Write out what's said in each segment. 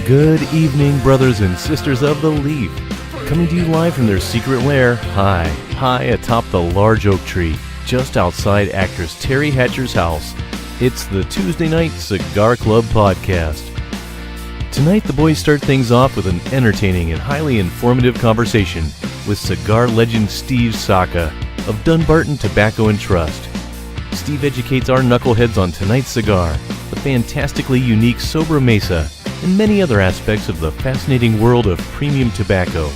Good evening, brothers and sisters of the Leaf. Coming to you live from their secret lair, high atop the large oak tree, just outside actress Terry Hatcher's house. It's the Tuesday Night Cigar Club podcast. Tonight, the boys start things off with an entertaining and highly informative conversation with cigar legend Steve Saka of Dunbarton Tobacco and Trust. Steve educates our knuckleheads on tonight's cigar, the fantastically unique Sobremesa, and many other aspects of the fascinating world of premium tobacco.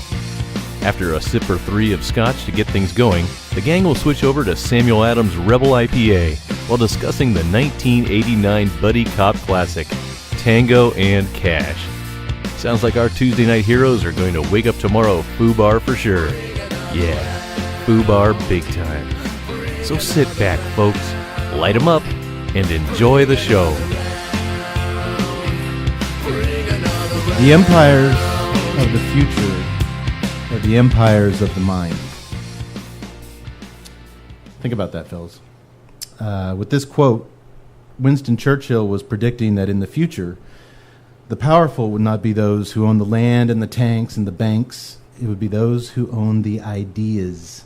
After a sip or three of scotch to get things going, the gang will switch over to Samuel Adams' Rebel IPA while discussing the 1989 Buddy Cop classic, Tango and Cash. Sounds like our Tuesday night heroes are going to wake up tomorrow FUBAR for sure. Yeah, FUBAR big time. So sit back, folks, light 'em up, and enjoy the show. The empires of the future are the empires of the mind. Think about that, fellas. With this quote, Winston Churchill was predicting that in the future, the powerful would not be those who own the land and the tanks and the banks. It would be those who own the ideas.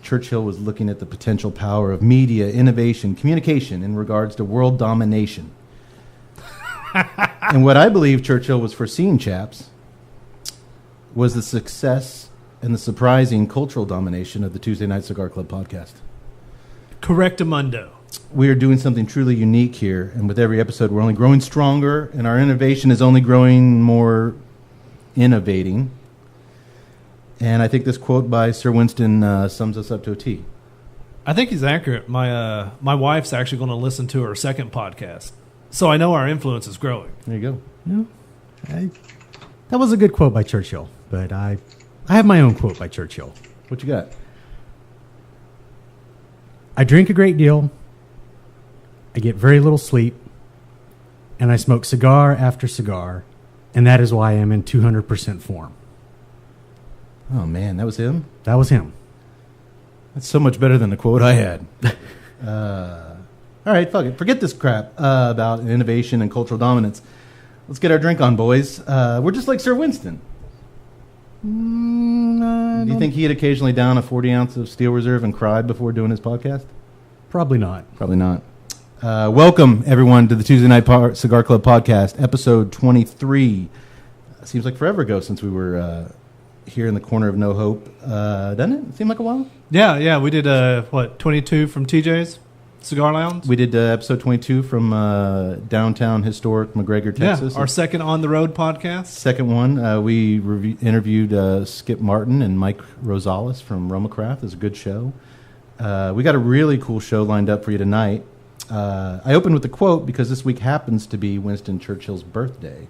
Churchill was looking at the potential power of media, innovation, communication in regards to world domination. And what I believe Churchill was foreseeing, chaps, was the success and the surprising cultural domination of the Tuesday Night Cigar Club podcast. Correctamundo. We are doing something truly unique here, and with every episode we're only growing stronger, and our innovation is only growing more innovating. And I think this quote by Sir Winston sums us up to a T. I think he's accurate. My wife's actually going to listen to her second podcast. So I know our influence is growing. There you go. Yeah, that was a good quote by Churchill, but I have my own quote by Churchill. What you got? I drink a great deal, I get very little sleep, and I smoke cigar after cigar, and that is why I am in 200% form. Oh, man, that was him? That was him. That's so much better than the quote I had. All right, fuck it. Forget this crap about innovation and cultural dominance. Let's get our drink on, boys. We're just like Sir Winston. Do you think he'd occasionally down a 40 ounce of Steel Reserve and cry before doing his podcast? Probably not. Probably not. Welcome, everyone, to the Tuesday Night Cigar Club podcast, episode 23. Seems like forever ago since we were here in the corner of No Hope. Doesn't it? Seem like a while? Yeah. We did, 22 from TJ's Cigar Lounge? We did episode 22 from downtown historic McGregor, Texas. Yeah, our second on-the-road podcast. Second one, we interviewed Skip Martin and Mike Rosales from Romacraft. It was a good show. We got a really cool show lined up for you tonight. I opened with a quote because this week happens to be Winston Churchill's birthday.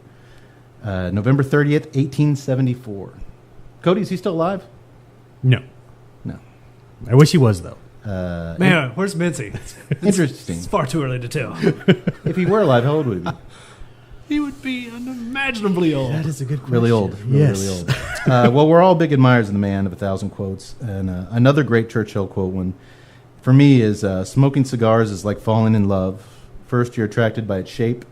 November 30th, 1874. Cody, is he still alive? No. No. I wish he was, though. Man, where's Mincy? Interesting. It's far too early to tell. If he were alive, how old would he be? He would be unimaginably old. That is a good question. Really old. Really old. Well, we're all big admirers of the man of 1,000 quotes. And another great Churchill quote one for me is, smoking cigars is like falling in love. First, you're attracted by its shape.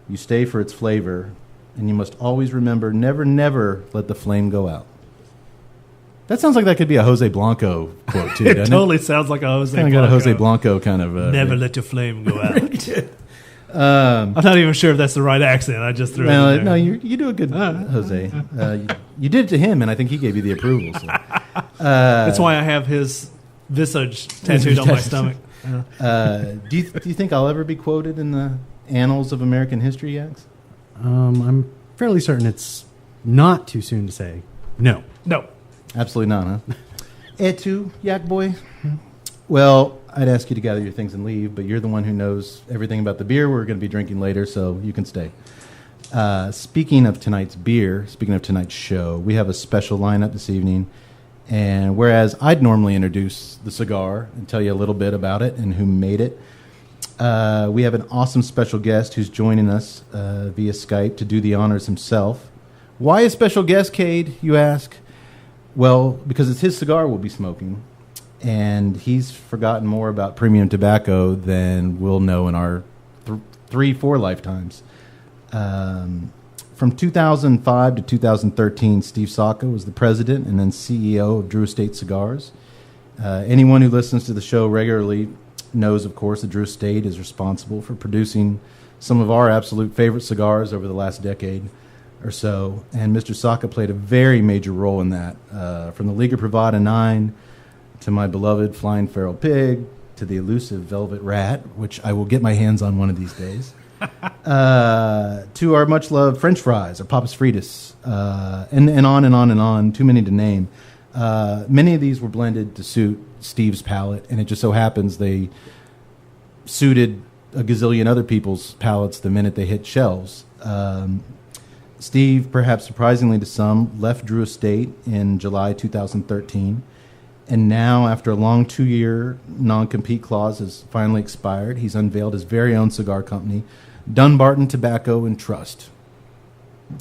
You stay for its flavor. And you must always remember, never, never let the flame go out. That sounds like that could be a Jose Blanco quote, too, doesn't it? Totally sounds like a Jose Blanco. Kind of got a Jose Blanco kind of... never let your flame go out. I'm not even sure if that's the right accent. I just threw it in there. No, you do a good Jose. You did it to him, and I think he gave you the approval. So. That's why I have his visage tattooed on my stomach. Do you think I'll ever be quoted in the annals of American history, Yax? I'm fairly certain it's not too soon to say no. No. Absolutely not, huh? Et tu, Yak boy? Well, I'd ask you to gather your things and leave, but you're the one who knows everything about the beer we're going to be drinking later, so you can stay. Speaking of tonight's beer, speaking of tonight's show, we have a special lineup this evening. And whereas I'd normally introduce the cigar and tell you a little bit about it and who made it, we have an awesome special guest who's joining us via Skype to do the honors himself. Why a special guest, Cade, you ask? Well, because it's his cigar we'll be smoking. and he's forgotten more about premium tobacco than we'll know in our 3-4 lifetimes. From 2005 to 2013, Steve Saka was the president and then CEO of Drew Estate Cigars. Anyone who listens to the show regularly knows, of course, that Drew Estate is responsible for producing some of our absolute favorite cigars over the last decade or so. And Mr. Saka played a very major role in that, from the Liga Privada 9 to my beloved Flying Feral Pig to the elusive Velvet Rat, which I will get my hands on one of these days. To our much-loved French fries, or Papas Fritas, and on and on and on, too many to name. Many of these were blended to suit Steve's palate, and it just so happens they suited a gazillion other people's palates the minute they hit shelves. Steve, perhaps surprisingly to some, left Drew Estate in July 2013, and now, after a long 2-year non-compete clause has finally expired, he's unveiled his very own cigar company, Dunbarton Tobacco and Trust.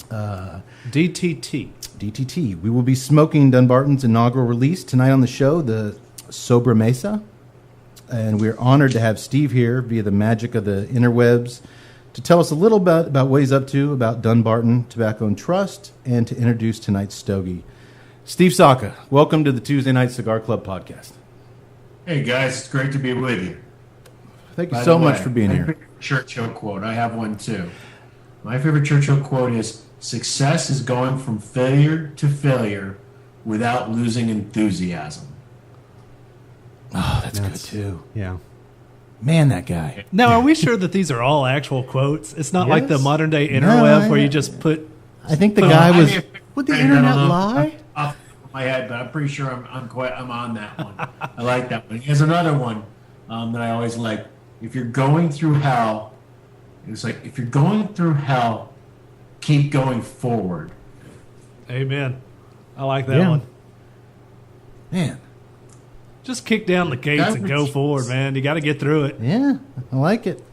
DTT. DTT. We will be smoking Dunbarton's inaugural release tonight on the show, the Sobremesa. And we're honored to have Steve here via the magic of the interwebs to tell us a little bit about what he's up to, about Dunbarton Tobacco and Trust, and to introduce tonight's stogie. Steve Saka, welcome to the Tuesday Night Cigar Club podcast. Hey guys, it's great to be with you. Thank you so much for being my here. favorite Churchill quote. I have one too. My favorite Churchill quote is, "Success is going from failure to failure without losing enthusiasm." Oh, that's good too. Yeah. Man, that guy. Now, are we sure that these are all actual quotes? It's not like the Yes. modern day No, interweb where you just put. I think the guy was. Would the internet lie? Off my head, but I'm pretty sure I'm on that one. I like that one. Here's another one that I always like. If you're going through hell, it's like, if you're going through hell, keep going forward. Amen. I like that Yeah. one. Man, Just kick down the gates and go forward, man. You got to get through it. yeah, I like it.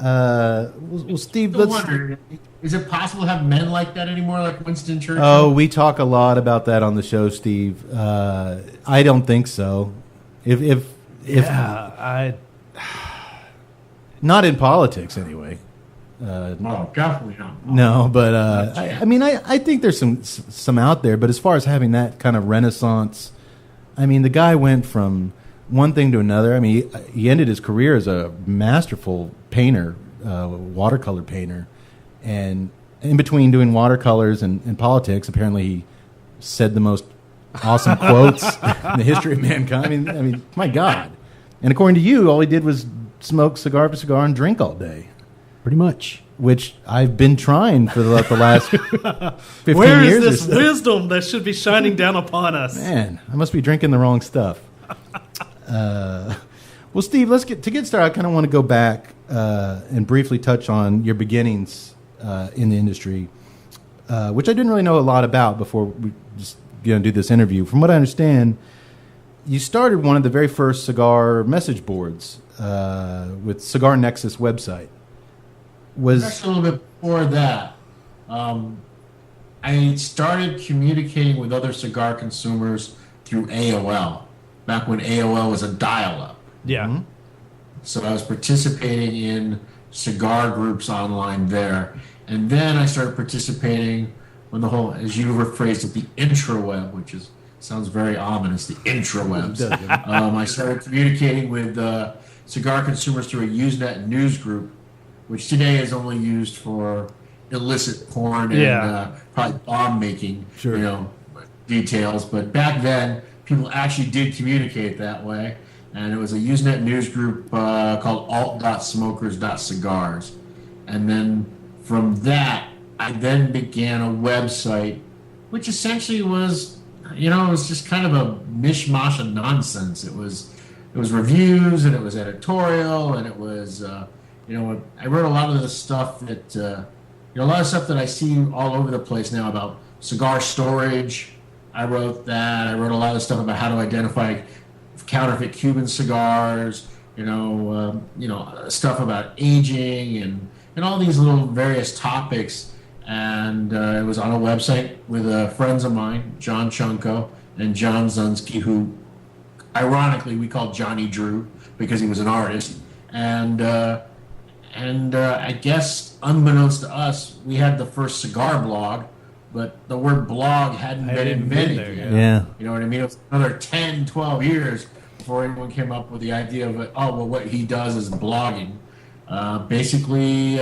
Well, Steve, I let's. wonder, is it possible to have men like that anymore, like Winston Churchill? Oh, we talk a lot about that on the show, Steve. I don't think so. If I not in politics, anyway. Oh, definitely not. No, but I think there's some out there. But as far as having that kind of renaissance, I mean, the guy went from one thing to another. I mean, he ended his career as a masterful painter, watercolor painter, and in between doing watercolors and politics, apparently he said the most awesome quotes in the history of mankind. I mean, my God! And according to you, all he did was smoke cigar after cigar and drink all day. Pretty much. Which I've been trying for the last 15 Where years. is this or so. wisdom that should be shining down upon us? Man, I must be drinking the wrong stuff. Well, Steve, let's get started. I kind of want to go back and briefly touch on your beginnings in the industry, which I didn't really know a lot about before we just do this interview. From what I understand, you started one of the very first cigar message boards with Cigar Nexus website. Actually, a little bit before that, I started communicating with other cigar consumers through AOL, back when AOL was a dial-up. Yeah. Mm-hmm. So I was participating in cigar groups online there. And then I started participating when the whole, as you rephrased it, the intraweb, which sounds very ominous, the intrawebs. I started communicating with cigar consumers through a Usenet news group, which today is only used for illicit porn and probably bomb making, details. But back then, people actually did communicate that way. And it was a Usenet news group called alt.smokers.cigars. And then from that, I then began a website, which essentially was, it was just kind of a mishmash of nonsense. It was reviews, and it was editorial, and it was, I wrote a lot of the stuff that, a lot of stuff that I see all over the place now about cigar storage. I wrote that. I wrote a lot of stuff about how to identify counterfeit Cuban cigars, stuff about aging and all these little various topics. And it was on a website with friends of mine, John Chunko and John Zunsky, who ironically, we called Johnny Drew because he was an artist. And I guess, unbeknownst to us, we had the first cigar blog, but the word blog hadn't been invented there yet. Yeah. You know what I mean? It was another 10, 12 years before anyone came up with the idea of, what he does is blogging. Basically,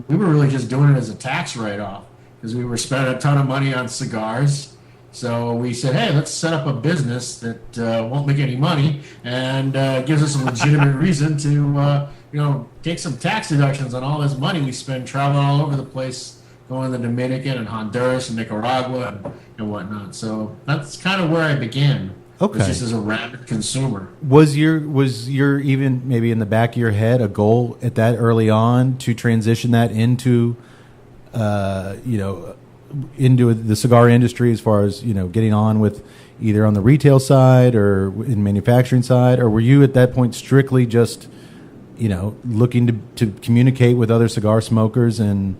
we were really just doing it as a tax write-off because we were spending a ton of money on cigars. So we said, hey, let's set up a business that won't make any money and gives us a legitimate reason to, take some tax deductions on all this money we spend traveling all over the place, going to the Dominican and Honduras and Nicaragua and whatnot. So that's kind of where I began. Okay. Was just as a rabid consumer. Was your even maybe in the back of your head a goal at that early on to transition that into into the cigar industry as far as getting on with either on the retail side or in manufacturing side, or were you at that point strictly just looking to communicate with other cigar smokers? And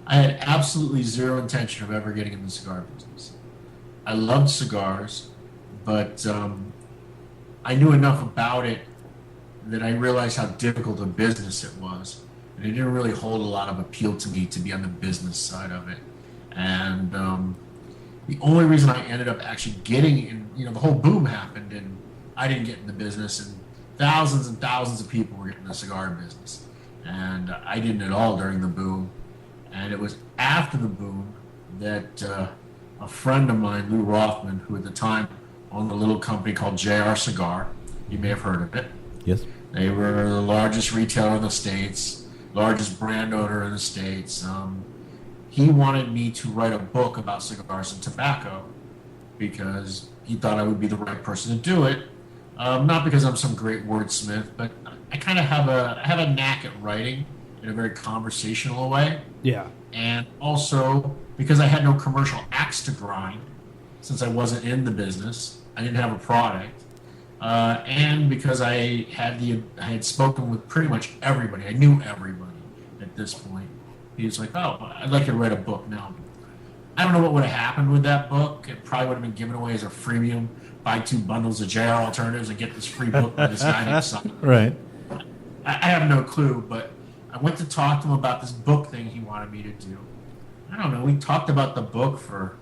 I had absolutely zero intention of ever getting in the cigar business. I loved cigars, but I knew enough about it that I realized how difficult a business it was. And it didn't really hold a lot of appeal to me to be on the business side of it. And the only reason I ended up actually getting in, the whole boom happened and I didn't get in the business, and thousands of people were getting in the cigar business. And I didn't at all during the boom. And it was after the boom that a friend of mine, Lou Rothman, who at the time owned a little company called JR Cigar, you may have heard of it. yes, They were the largest retailer in the States, largest brand owner in the States. He wanted me to write a book about cigars and tobacco because he thought I would be the right person to do it. Not because I'm some great wordsmith, but I kind of have a knack at writing in a very conversational way. Yeah. And also because I had no commercial axe to grind, since I wasn't in the business, I didn't have a product, and because I had spoken with pretty much everybody. I knew everybody at this point. He was like, "Oh, I'd like you to write a book now." I don't know what would have happened with that book. It probably would have been given away as a freemium. Buy 2 bundles of JR alternatives and get this free book by this guy named Saka. right. I have no clue, but I went to talk to him about this book thing he wanted me to do. I don't know, we talked about the book for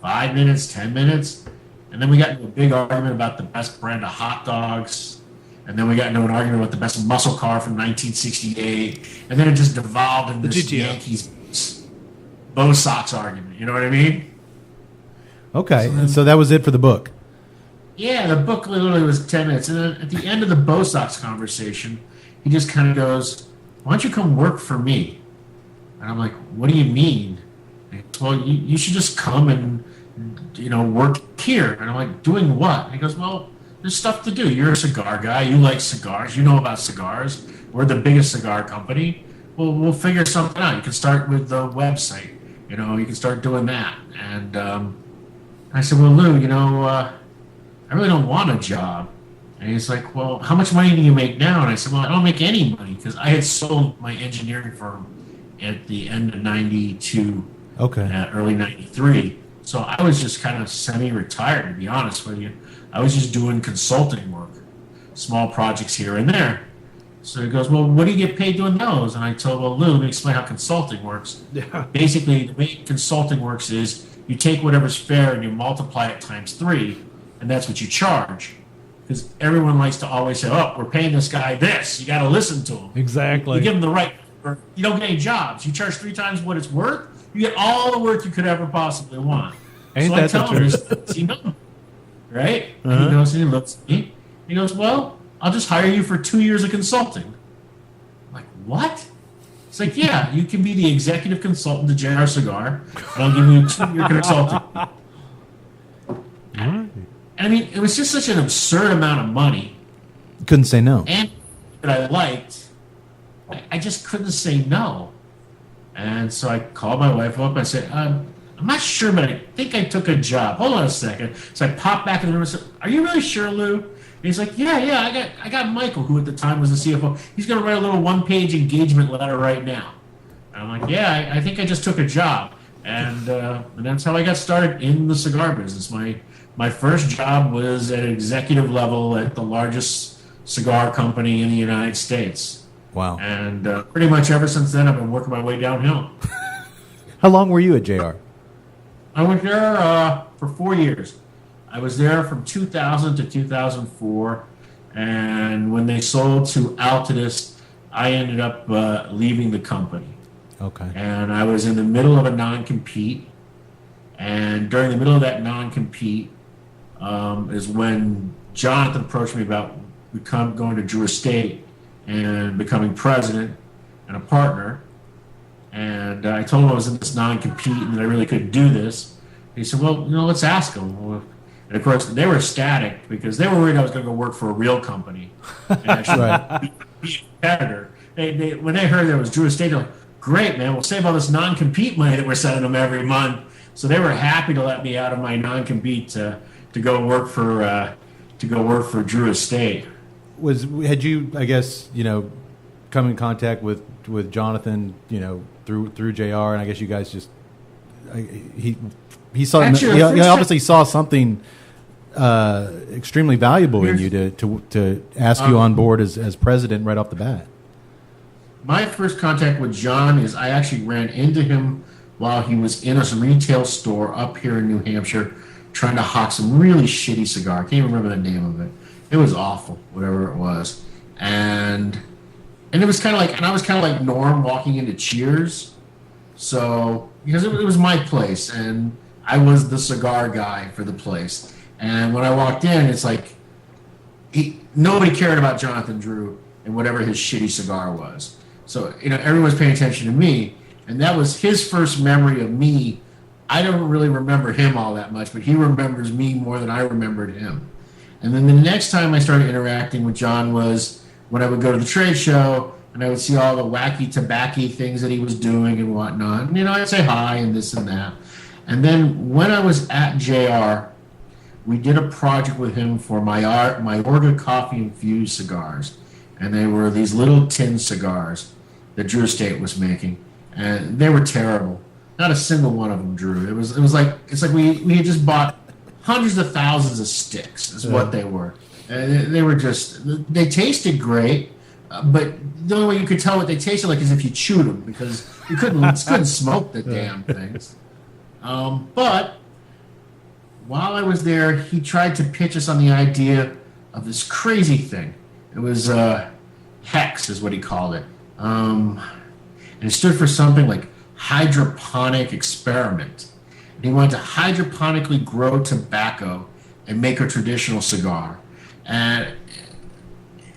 5 minutes, 10 minutes, and then we got into a big argument about the best brand of hot dogs, and then we got into an argument about the best muscle car from 1968, and then it just devolved into this GTO. Yankees Bo Sox argument, you know what I mean? Okay, and so that was it for the book. Yeah, the book literally was 10 minutes. And then at the end of the Bo Sox conversation, he just kind of goes, "Why don't you come work for me?" And I'm like, "What do you mean?" And he goes, "Well, you should just come and, work here." And I'm like, "Doing what?" And he goes, "Well, there's stuff to do. You're a cigar guy. You like cigars. You know about cigars. We're the biggest cigar company. Well, we'll figure something out. You can start with the website. You can start doing that." And I said, "Well, Lou, I really don't want a job." And he's like, "Well, how much money do you make now?" And I said, "Well, I don't make any money," because I had sold my engineering firm at the end of 92, Okay. early 93. So I was just kind of semi-retired, to be honest with you. I was just doing consulting work, small projects here and there. So he goes, "Well, what do you get paid doing those?" And I told him, "Well, Lou, let me explain how consulting works." Yeah. Basically, the way consulting works is you take whatever's fair and you multiply it times 3, and that's what you charge. Because everyone likes to always say, "Oh, we're paying this guy this. You got to listen to him." Exactly. You give him the right, or you don't get any jobs. You charge 3 times what it's worth. You get all the work you could ever possibly want. Ain't so that I tell the him truth? this, he knows, right? And he goes and he looks at me. He goes, "Well, I'll just hire you for 2 years of consulting." I'm like, "What?" It's like, "Yeah, you can be the executive consultant to JR Cigar, and I'll give you a 2-year consulting." And I mean, it was just such an absurd amount of money, Couldn't say no. and that I liked. I just couldn't say no. And so I called my wife up. I said, "I'm not sure, but I think I took a job. Hold on a second." So I popped back in the room and said, "Are you really sure, Lou?" And he's like, "Yeah, I got Michael, who at the time was the CFO. He's going to write a little 1-page engagement letter right now." And I'm like, "Yeah, I think I just took a job." And that's how I got started in the cigar business. my first job was at executive level at the largest cigar company in the United States. Wow. And pretty much ever since then, I've been working my way downhill. How long were you at JR? I was there for 4 years. I was there from 2000 to 2004. And when they sold to Altadis, I ended up leaving the company. Okay. And I was in the middle of a non-compete. And during the middle of that non-compete is when Jonathan approached me about going to Drew Estate and becoming president and a partner. And I told him I was in this non-compete and that I really couldn't do this. He said, well, let's ask him. And of course, they were ecstatic because they were worried I was going to go work for a real company and actually be a competitor. When they heard there was Drew Estate, they're like, great, man, we'll save all this non-compete money that we're sending them every month. So they were happy to let me out of my non-compete to go work for Drew Estate. Had you, I guess, come in contact with Jonathan, through JR, and I guess you guys just he saw Actually, he obviously saw something extremely valuable in you to ask you on board as president right off the bat. My first contact with John is I actually ran into him while he was in a retail store up here in New Hampshire trying to hawk some really shitty cigar. I can't even remember the name of it. It was awful, whatever it was. And it was kind of like, and I was kind of like Norm walking into Cheers. So, because it was my place and I was the cigar guy for the place. And when I walked in, it's like nobody cared about Jonathan Drew and whatever his shitty cigar was. So, everyone was paying attention to me. And that was his first memory of me. I don't really remember him all that much, but he remembers me more than I remembered him. And then the next time I started interacting with John was when I would go to the trade show and I would see all the wacky tobacco things that he was doing and whatnot. And, I'd say hi and this and that. And then when I was at JR, we did a project with him for my Orga coffee infused cigars. And they were these little tin cigars that Drew Estate was making. And they were terrible. Not a single one of them, Drew. It was like we had just bought hundreds of thousands of sticks is what they were. And they tasted great, but the only way you could tell what they tasted like is if you chewed them because you couldn't smoke the damn things. But while I was there, he tried to pitch us on the idea of this crazy thing. It was HEX is what he called it. And it stood for something like hydroponic experiment. And he wanted to hydroponically grow tobacco and make a traditional cigar. And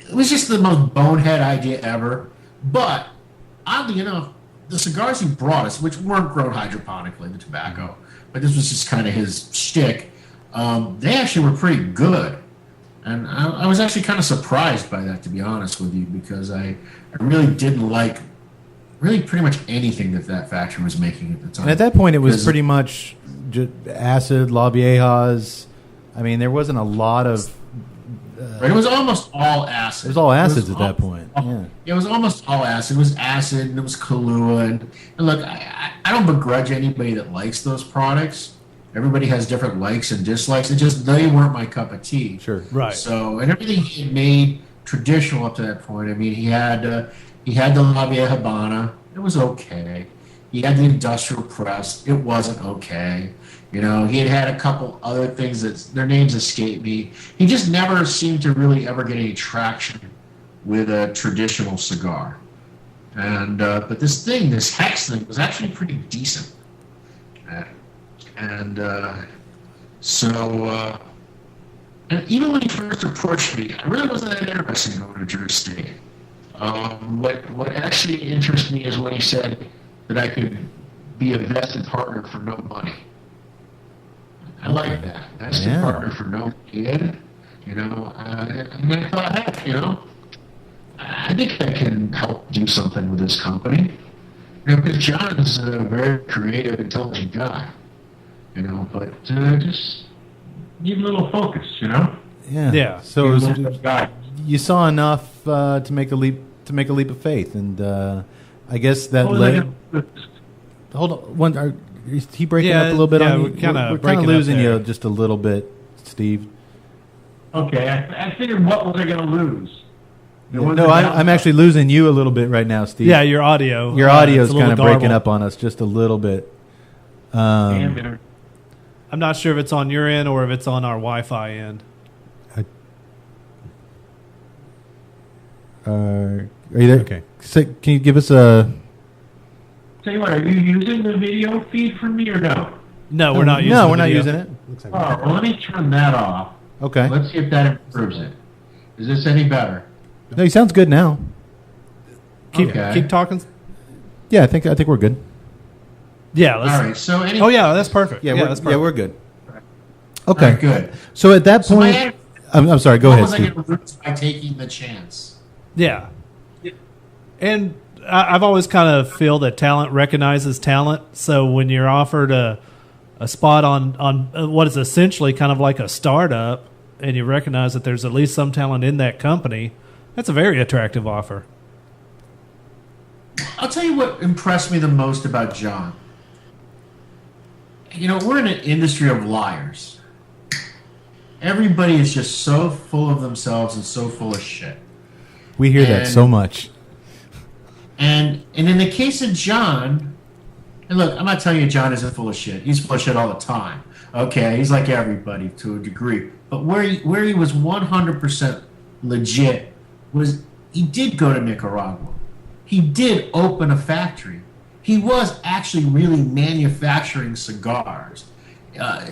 it was just the most bonehead idea ever. But oddly enough, the cigars he brought us, which weren't grown hydroponically, the tobacco, but this was just kind of his shtick, they actually were pretty good. And I was actually kind of surprised by that, to be honest with you, because I really didn't like pretty much anything that factory was making at the time. And at that point, it was pretty much just acid, La Viejas. I mean, there wasn't a lot of... Right, it was almost all acid. It was all acids at that point. Yeah. It was almost all acid. It was acid, and it was Kahlua. And look, I don't begrudge anybody that likes those products. Everybody has different likes and dislikes. It just, they weren't my cup of tea. Sure. Right. So, and everything he had made traditional up to that point. I mean, he had the La Vieja Habana. It was okay. He had the industrial press. It wasn't okay. He had a couple other things that their names escape me. He just never seemed to really ever get any traction with a traditional cigar. And but this HEX thing was actually pretty decent. And even when he first approached me, I really wasn't that interested in going to Drew Estate. What actually interests me is when he said that I could be a vested partner for no money. I like that. Vested partner for no money. And I thought, heck, I think I can help do something with this company. Because John is a very creative, intelligent guy. But just need a little focus, Yeah. Yeah. So you saw enough to make a leap of faith, and I guess that led. Hold on, is he breaking up a little bit? Yeah, on you? we're kind of losing you just a little bit. Steve. Okay, I figured what was I going to lose? No, I'm actually losing you a little bit right now, Steve. Yeah, your audio. Your audio is it's a little kind of breaking garbled. up on us just a little bit. I'm not sure if it's on your end or if it's on our Wi-Fi end. Are you there? Okay. So, can you give us a... Tell you what, are you using the video feed from me or no? No, we're not using No, the we're not video. using it. Looks like All right, well, let me turn that off. Okay. Let's see if that improves it. Is this any better? No, he sounds good now. Okay. Keep talking. Yeah, I think we're good. Yeah. All Let's, right, so any... Oh, yeah, that's perfect. Yeah, that's perfect. we're good. All Okay. right, good. So at that So point, my- I'm sorry. Go what ahead, was I Steve. going to lose by taking the chance? Yeah. And I've always kind of feel that talent recognizes talent. So when you're offered a spot on what is essentially kind of like a startup, and you recognize that there's at least some talent in that company, that's a very attractive offer. I'll tell you what impressed me the most about John. You know, we're in an industry of liars. Everybody is just so full of themselves and so full of shit. We hear that And- so much. And in the case of John, and look, I'm not telling you John isn't full of shit. He's full of shit all the time. Okay, he's like everybody to a degree. But where he was 100% legit was he did go to Nicaragua. He did open a factory. He was actually really manufacturing cigars.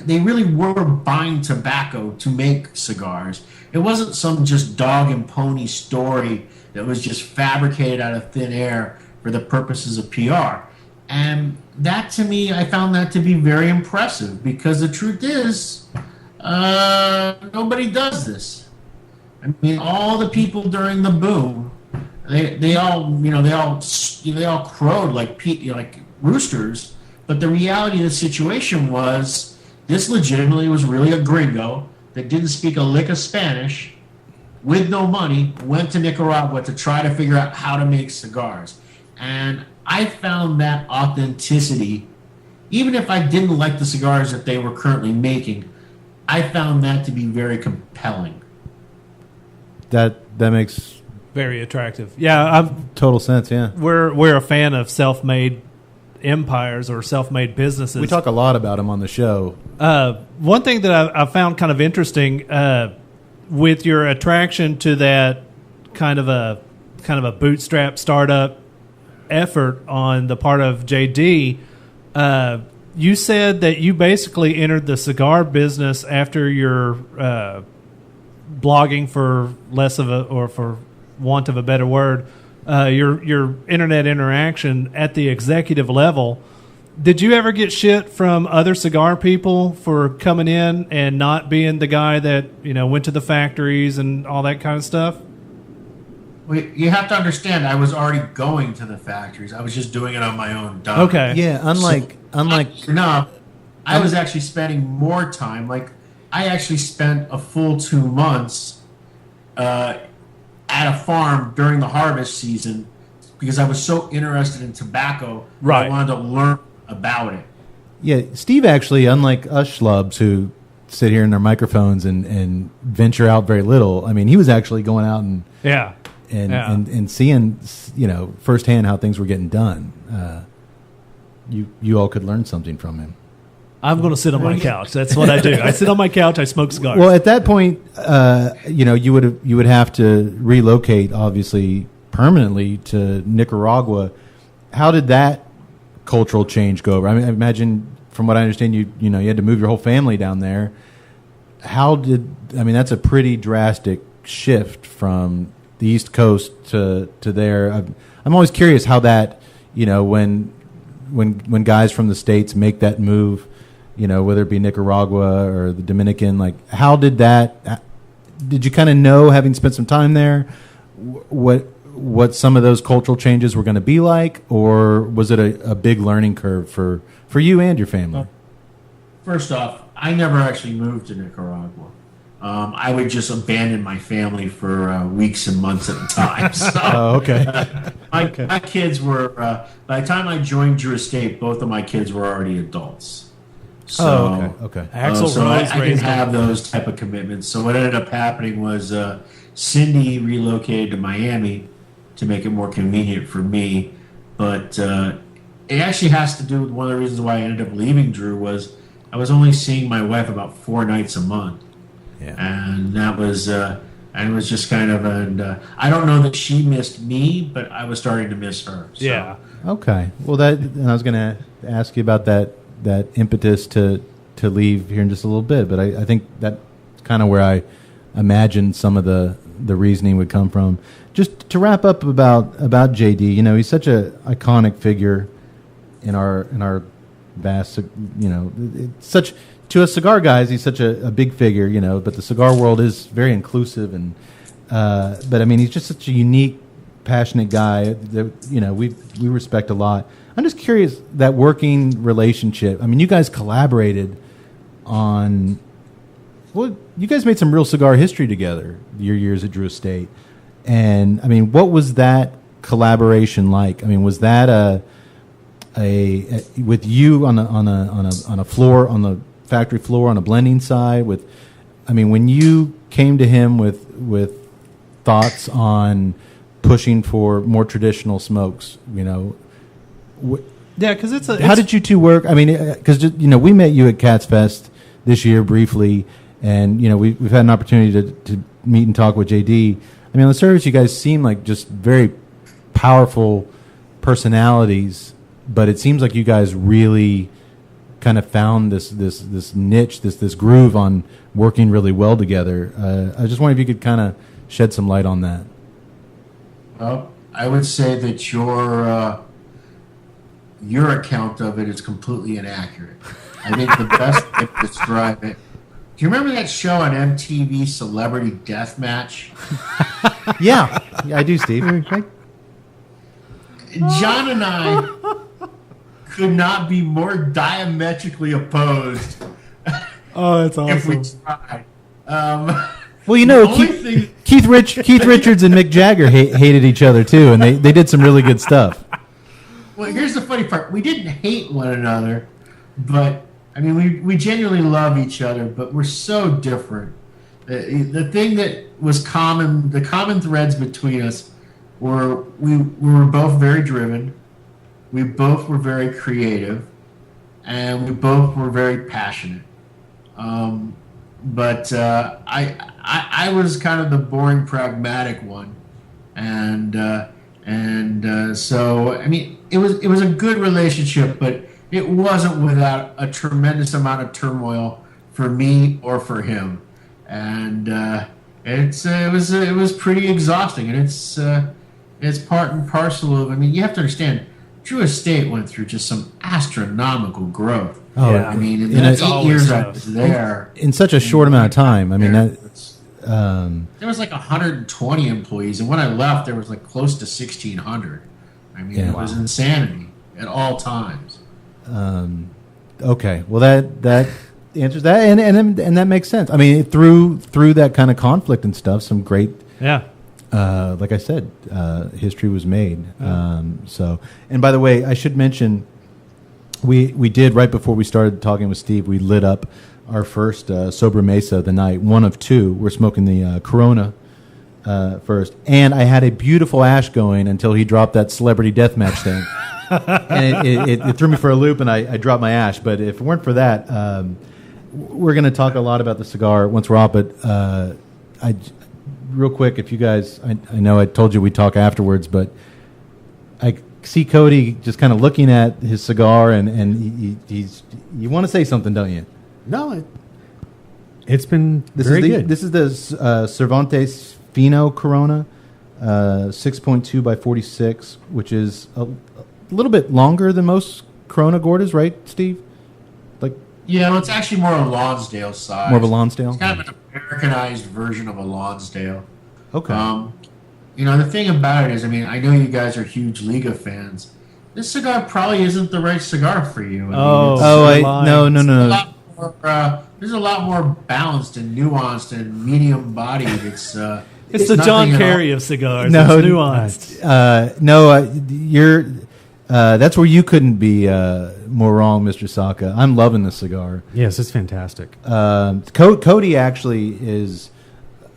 They really were buying tobacco to make cigars. It wasn't some just dog and pony story that was just fabricated out of thin air for the purposes of PR. And that, to me, I found that to be very impressive because the truth is, nobody does this. I mean, all the people during the boom, they all crowed like roosters. But the reality of the situation was, this legitimately was really a gringo that didn't speak a lick of Spanish, with no money, went to Nicaragua to try to figure out how to make cigars. And I found that authenticity, even if I didn't like the cigars that they were currently making, I found that to be very compelling. That makes Very attractive. Yeah, total sense. Yeah. we're a fan of self-made empires or self-made businesses. We talk a lot about him on the show. One thing that I found kind of interesting with your attraction to that kind of a bootstrap startup effort on the part of JD, you said that you basically entered the cigar business after your blogging, for less of a, or for want of a better word, your internet interaction at the executive level. Did you ever get shit from other cigar people for coming in and not being the guy that, went to the factories and all that kind of stuff? Well, you have to understand, I was already going to the factories. I was just doing it on my own dime. Okay. Yeah. Unlike No, I was actually spending more time. Like, I actually spent a full 2 months at a farm during the harvest season because I was so interested in tobacco. Right. I wanted to learn about it. Yeah, Steve actually, unlike us schlubs who sit here in their microphones and venture out very little, I mean, he was actually going out and Yeah. and seeing, firsthand how things were getting done. You all could learn something from him. I'm going to sit on my couch. That's what I do. I sit on my couch. I smoke cigars. Well, at that point, you would have to relocate, obviously, permanently to Nicaragua. How did that cultural change go over? I mean, I imagine, from what I understand, you had to move your whole family down there. That's a pretty drastic shift from the East Coast to there. I'm always curious how that, when guys from the States make that move, whether it be Nicaragua or the Dominican, like, how did you kind of know, having spent some time there, what some of those cultural changes were going to be like, or was it a big learning curve for you and your family? First off, I never actually moved to Nicaragua. I would just abandon my family for weeks and months at a time. So, Oh, okay. my kids were, by the time I joined Drew Estate, both of my kids were already adults. So, okay. Axl so I Rose didn't raised have him. those type of commitments. So what ended up happening was Cindy relocated to Miami to make it more convenient for me. But it actually has to do with one of the reasons why I ended up leaving Drew was I was only seeing my wife about 4 nights a month. Yeah. And that was and it was just kind of I don't know that she missed me, but I was starting to miss her. So. Yeah. Okay. Well, and I was going to ask you about that impetus to leave here in just a little bit, but I think that's kind of where I imagined some of the reasoning would come from. Just to wrap up about JD, you know, he's such a iconic figure in our vast, you know, it's such to us cigar guys, he's such a big figure, you know, but the cigar world is very inclusive and but I mean, he's just such a unique, passionate guy that, you know, we respect a lot. I'm just curious, that working relationship. I mean, you guys collaborated on, well, you guys made some real cigar history together your years at Drew Estate. And I mean, what was that collaboration like? I mean, was that a with you on a floor, on the factory floor, on a blending side with, I mean, when you came to him with thoughts on pushing for more traditional smokes, you know, Yeah, because how did you two work? I mean, because you know, we met you at Cats Fest this year briefly, and you know, we've had an opportunity to meet and talk with JD. I mean, on the surface, you guys seem like just very powerful personalities, but it seems like you guys really kind of found this niche, this groove on working really well together. I just wonder if you could kind of shed some light on that. Well, I would say that your account of it is completely inaccurate. I think the best way to describe it. Do you remember that show on MTV, Celebrity Deathmatch? Yeah, I do, Steve. John and I could not be more diametrically opposed. Oh, that's If we awesome. tried. Well, you know, the only thing- Keith Richards and Mick Jagger hated each other too, and they did some really good stuff. Well, here's the funny part. We didn't hate one another, but, I mean, we genuinely love each other, but we're so different. The thing that was common, the common threads between us were we were both very driven, we both were very creative, and we both were very passionate. But I was kind of the boring, pragmatic one, and so I mean it was a good relationship, but it wasn't without a tremendous amount of turmoil for me or for him, and it was pretty exhausting, and it's part and parcel of. I mean, you have to understand, Drew Estate went through just some astronomical growth. Oh, Yeah. I mean, in And the it's 8 always years I tough. was there, In such a short amount of time. I mean, there was like 120 employees, and when I left, there was like close to 1,600. I mean, Yeah. it was insanity at all times. okay. Well, that answers that, and that makes sense. I mean, through that kind of conflict and stuff, some great. Yeah. Like I said, history was made. So, and by the way, I should mention, we did right before we started talking with Steve. We lit up our first Sobremesa the night, one of two. We're smoking the Corona first, and I had a beautiful ash going until he dropped that Celebrity Deathmatch thing, and it threw me for a loop, and I dropped my ash. But if it weren't for that, we're going to talk a lot about the cigar once we're off. But real quick, if you guys, I know I told you we'd talk afterwards, but I see Cody just kind of looking at his cigar, and he's. You want to say something, don't you? No, it's been very good. This is the Cervantes Fino Corona, 6.2 by 46, which is a little bit longer than most Corona Gordas, right, Steve? Like Yeah, well, it's actually more a Lonsdale size. more of a Lonsdale. It's kind of an Americanized version of a Lonsdale. Okay. You know, the thing about it is, I mean, I know you guys are huge Liga fans. This cigar probably isn't the right cigar for you. I mean, No. there's a lot more balanced and nuanced and medium bodied. It's the nothing John at all. Kerry of cigars. No, It's nuanced. That's where you couldn't be more wrong, Mr. Saka. I'm loving this cigar. Yes, it's fantastic. Cody actually is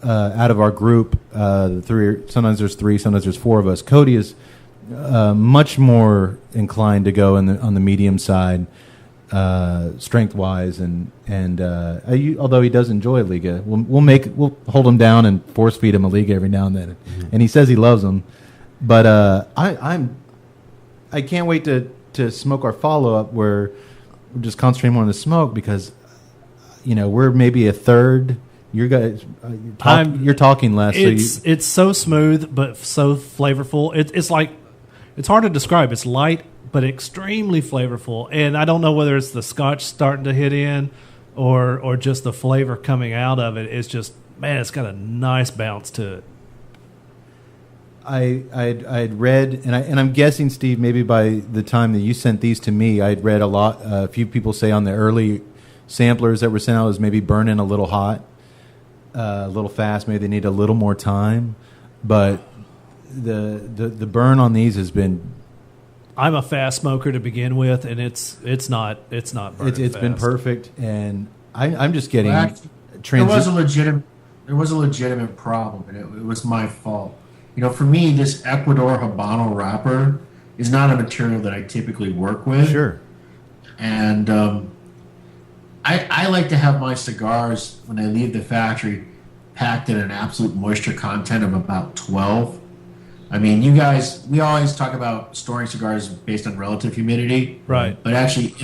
out of our group. Sometimes there's three, sometimes there's four of us. Cody is much more inclined to go on the medium side, strength wise, and although he does enjoy Liga, we'll hold him down and force feed him a Liga every now and then, and he says he loves them. But I can't wait to smoke our follow up where we're just concentrating more on the smoke because we're maybe a third. You guys, you're talking less. It's so smooth but so flavorful. It's hard to describe. It's light but extremely flavorful, and I don't know whether it's the Scotch starting to hit in or just the flavor coming out of it. It's just, man, it's got a nice bounce to it. I'd read, and I'm guessing, Steve, maybe by the time that you sent these to me, I'd read a few people say on the early samplers that were sent out was maybe burning a little hot, a little fast. Maybe they need a little more time, but the burn on these has been. I'm a fast smoker to begin with, and it's not burning it's fast. been perfect, and I'm just getting. Well, actually, there was a legitimate problem, and it was my fault. For me, this Ecuador Habano wrapper is not a material that I typically work with. Sure. And I like to have my cigars, when they leave the factory, packed in an absolute moisture content of about 12. I mean, we always talk about storing cigars based on relative humidity. Right. But actually,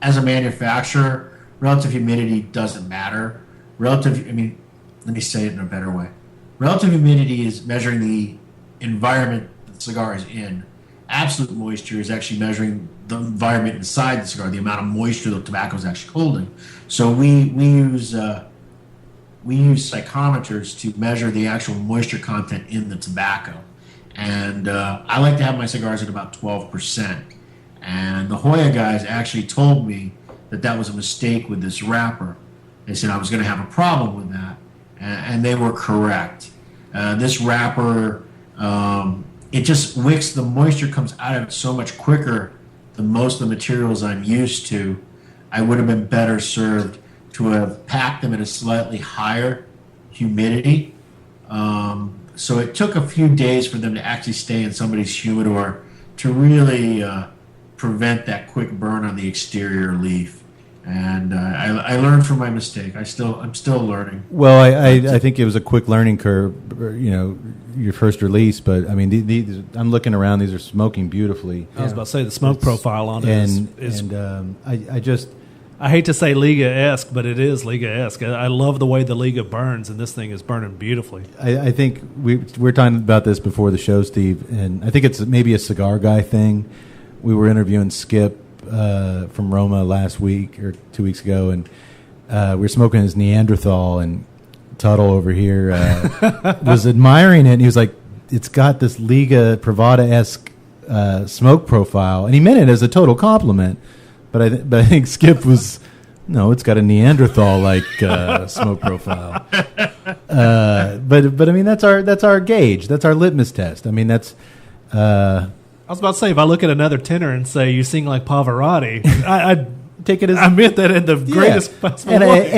as a manufacturer, relative humidity doesn't matter. Let me say it in a better way. Relative humidity is measuring the environment the cigar is in. Absolute moisture is actually measuring the environment inside the cigar, the amount of moisture the tobacco is actually holding. So we use psychrometers to measure the actual moisture content in the tobacco. And I like to have my cigars at about 12%. And the Joya guys actually told me that was a mistake with this wrapper. They said I was going to have a problem with that. And they were correct. This wrapper, it just wicks, the moisture comes out of it so much quicker than most of the materials I'm used to. I would have been better served to have packed them at a slightly higher humidity. So it took a few days for them to actually stay in somebody's humidor to really prevent that quick burn on the exterior leaf. And I learned from my mistake. I'm still learning. Well, I think it was a quick learning curve, your first release. But I mean, these, I'm looking around; these are smoking beautifully. I was about to say the smoke profile on it is I hate to say Liga-esque, but it is Liga-esque. I love the way the Liga burns, and this thing is burning beautifully. I think we were talking about this before the show, Steve, and I think it's maybe a cigar guy thing. We were interviewing Skip from Roma last week or 2 weeks ago, and we were smoking his Neanderthal, and Tuttle over here was admiring it, and he was like, it's got this Liga Privada-esque smoke profile, and he meant it as a total compliment, but I think Skip was, no, it's got a Neanderthal-like smoke profile. But I mean, that's our gauge, that's our litmus test. I mean, that's... I was about to say, if I look at another tenor and say you sing like Pavarotti, I take it as I meant that in the greatest possible way.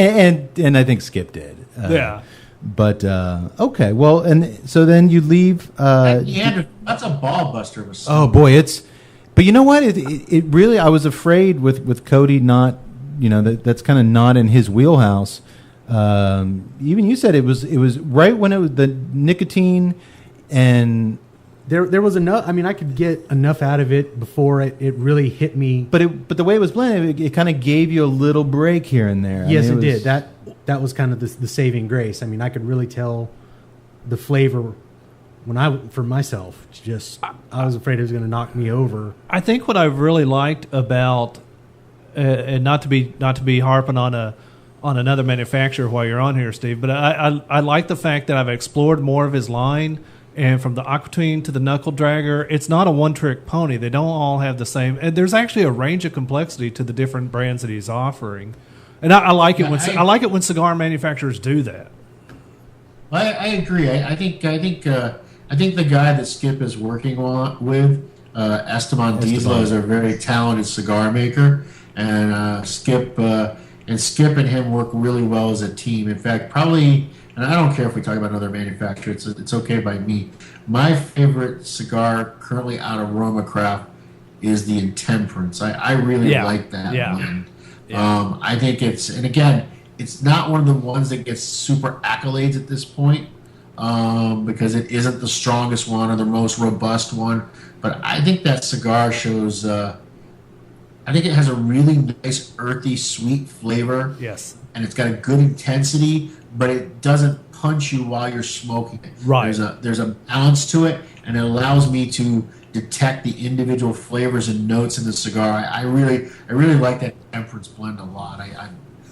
And I think Skip did. Yeah. But okay, well, and so then you leave. That's a ball buster. Oh boy, but you know what? It really. I was afraid with Cody not. That's kind of not in his wheelhouse. Even you said it was right when it was the nicotine and. There was enough. I mean, I could get enough out of it before it really hit me. But the way it was blended, it kind of gave you a little break here and there. Yes, it did. That was kind of the saving grace. I mean, I could really tell the flavor for myself. I was afraid it was going to knock me over. I think what I really liked about, and not to be harping on another manufacturer while you're on here, Steve, but I like the fact that I've explored more of his line. And from the Aquatine to the Knuckle Dragger, it's not a one-trick pony. They don't all have the same. And there's actually a range of complexity to the different brands that he's offering. And I like it when cigar manufacturers do that. I agree. I think the guy that Skip is working with Esteban Diesel is a very talented cigar maker, and Skip and him work really well as a team. In fact, probably, and I don't care if we talk about another manufacturer, it's okay by me. My favorite cigar currently out of Roma Craft is the Intemperance. I really like that blend. Yeah. I think and again, it's not one of the ones that gets super accolades at this point, because it isn't the strongest one or the most robust one. But I think that cigar shows, I think it has a really nice, earthy, sweet flavor. Yes. And it's got a good intensity, but it doesn't punch you while you're smoking it. Right. There's a balance to it, and it allows me to detect the individual flavors and notes in the cigar. I really like that Temperance blend a lot.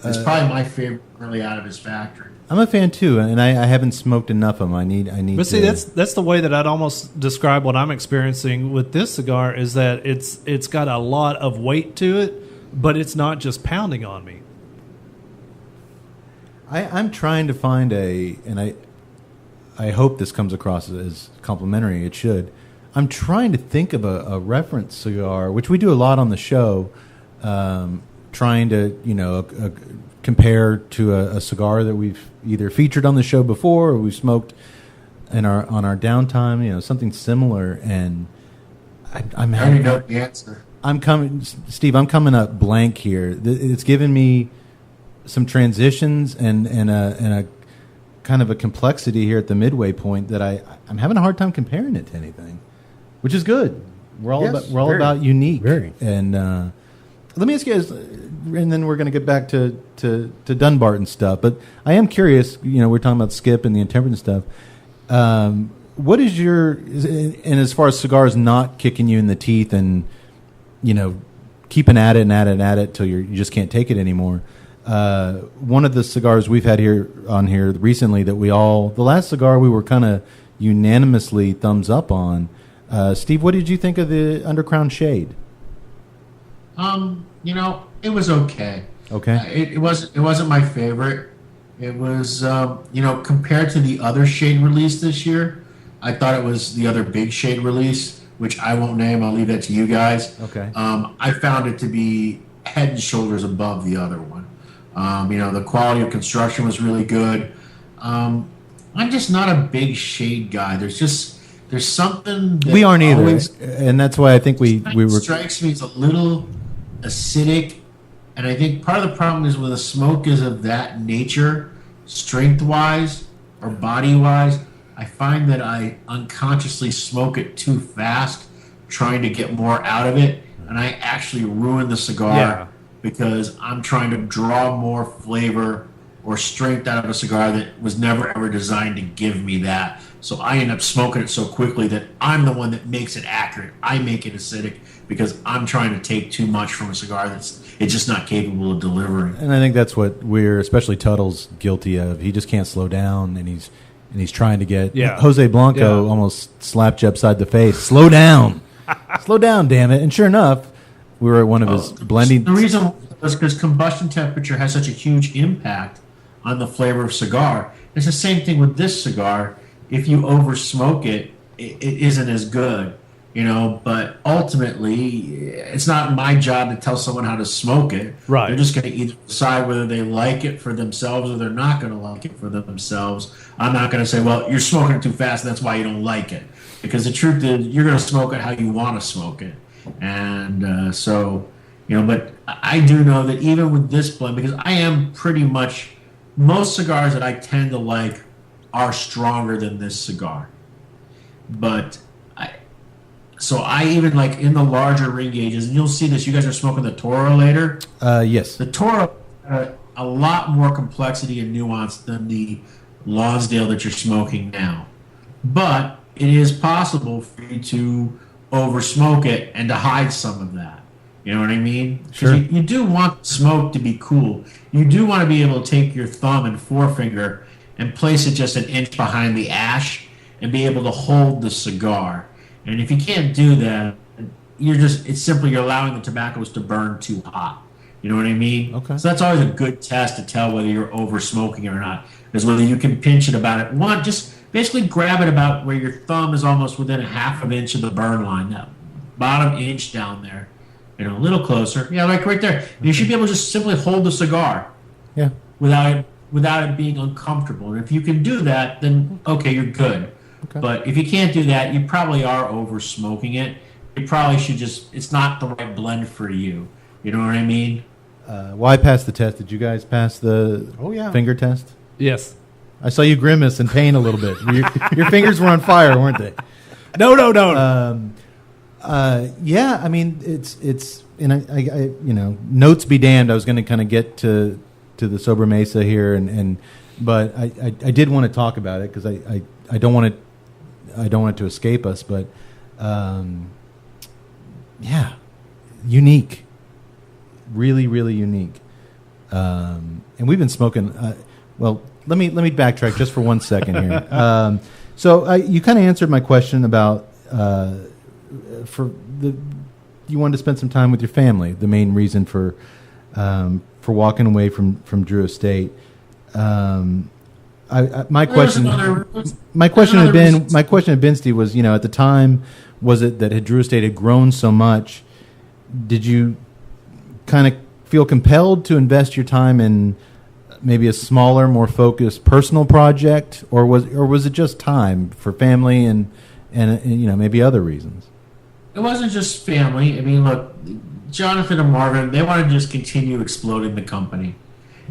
It's probably my favorite really out of his factory. I'm a fan too, and I haven't smoked enough of them. I need. But see, that's the way that I'd almost describe what I'm experiencing with this cigar, is that it's got a lot of weight to it, but it's not just pounding on me. I'm trying to find and I hope this comes across as complimentary. It should. I'm trying to think of a reference cigar, which we do a lot on the show, trying to compare to a cigar that we've either featured on the show before or we've smoked on our downtime, something similar. And I already know the answer. Steve, I'm coming up blank here. It's given me some transitions and a kind of a complexity here at the midway point that I'm having a hard time comparing it to anything, which is good. We're all about unique. Very. And let me ask you guys, and then we're going to get back to Dunbarton stuff. But I am curious. We're talking about Skip and the Intemperance stuff. What is and as far as cigars not kicking you in the teeth and keeping at it till you just can't take it anymore. One of the cigars we've had here recently that the last cigar we were kind of unanimously thumbs up on. Steve, what did you think of the Undercrown Shade? It was okay. Okay. It wasn't my favorite. It was, compared to the other shade release this year, I thought it was the other big shade release, which I won't name. I'll leave that to you guys. Okay. I found it to be head and shoulders above the other one. The quality of construction was really good. I'm just not a big shade guy. There's something that we aren't either, and that's why I think we were strikes me as a little acidic, and I think part of the problem is when the smoke is of that nature, strength wise or body wise, I find that I unconsciously smoke it too fast, trying to get more out of it, and I actually ruin the cigar because I'm trying to draw more flavor or strength out of a cigar that was never ever designed to give me that. So I end up smoking it so quickly that I'm the one that makes it accurate. I make it acidic because I'm trying to take too much from a cigar it's just not capable of delivering. And I think that's what especially Tuttle's guilty of. He just can't slow down, and he's trying to get Jose Blanco almost slapped you upside the face. Slow down, slow down, damn it! And sure enough, we were at one of his blending. The reason was because combustion temperature has such a huge impact on the flavor of cigar. It's the same thing with this cigar. If you over smoke it isn't as good, but ultimately it's not my job to tell someone how to smoke it. Right. They're just going to either decide whether they like it for themselves or they're not going to like it for themselves. I'm not going to say, well, you're smoking it too fast, that's why you don't like it. Because the truth is, you're going to smoke it how you want to smoke it. And but I do know that even with this blend, because I am pretty much, most cigars that I tend to like are stronger than this cigar. But I even like in the larger ring gauges, and you'll see this, you guys are smoking the Toro later. Yes. The Toro a lot more complexity and nuance than the Lonsdale that you're smoking now. But it is possible for you to over smoke it and to hide some of that. You know what I mean? Sure. You do want smoke to be cool. You do want to be able to take your thumb and forefinger and place it just an inch behind the ash and be able to hold the cigar. And if you can't do that, it's simply you're allowing the tobaccos to burn too hot. You know what I mean? Okay. So that's always a good test to tell whether you're over smoking it or not, is whether you can pinch it about it. Just basically grab it about where your thumb is almost within a half of an inch of the burn line. Now, bottom inch down there, a little closer. Yeah, like right there. You should be able to just simply hold the cigar. Yeah. Without it being uncomfortable. And if you can do that, then okay, you're good. Okay. But if you can't do that, you probably are over smoking it. You probably should it's not the right blend for you. You know what I mean? Well, I passed the test. Did you guys pass the finger test? Yes. I saw you grimace in pain a little bit. Your fingers were on fire, weren't they? No. Yeah, I mean, it's and I notes be damned. I was going to kind of get to the Sobremesa here, but I did want to talk about it because I don't want it to escape us. But yeah, unique, really unique. And we've been smoking. Well, let me backtrack just for 1 second here. So you kind of answered my question about you wanted to spend some time with your family. The main reason for walking away from Drew Estate. My question had been, Steve, was at the time, was it that Drew Estate had grown so much? Did you kind of feel compelled to invest your time in maybe a smaller, more focused personal project, or was it just time for family and maybe other reasons? It wasn't just family. I mean, look, Jonathan and Marvin, they wanted to just continue exploding the company.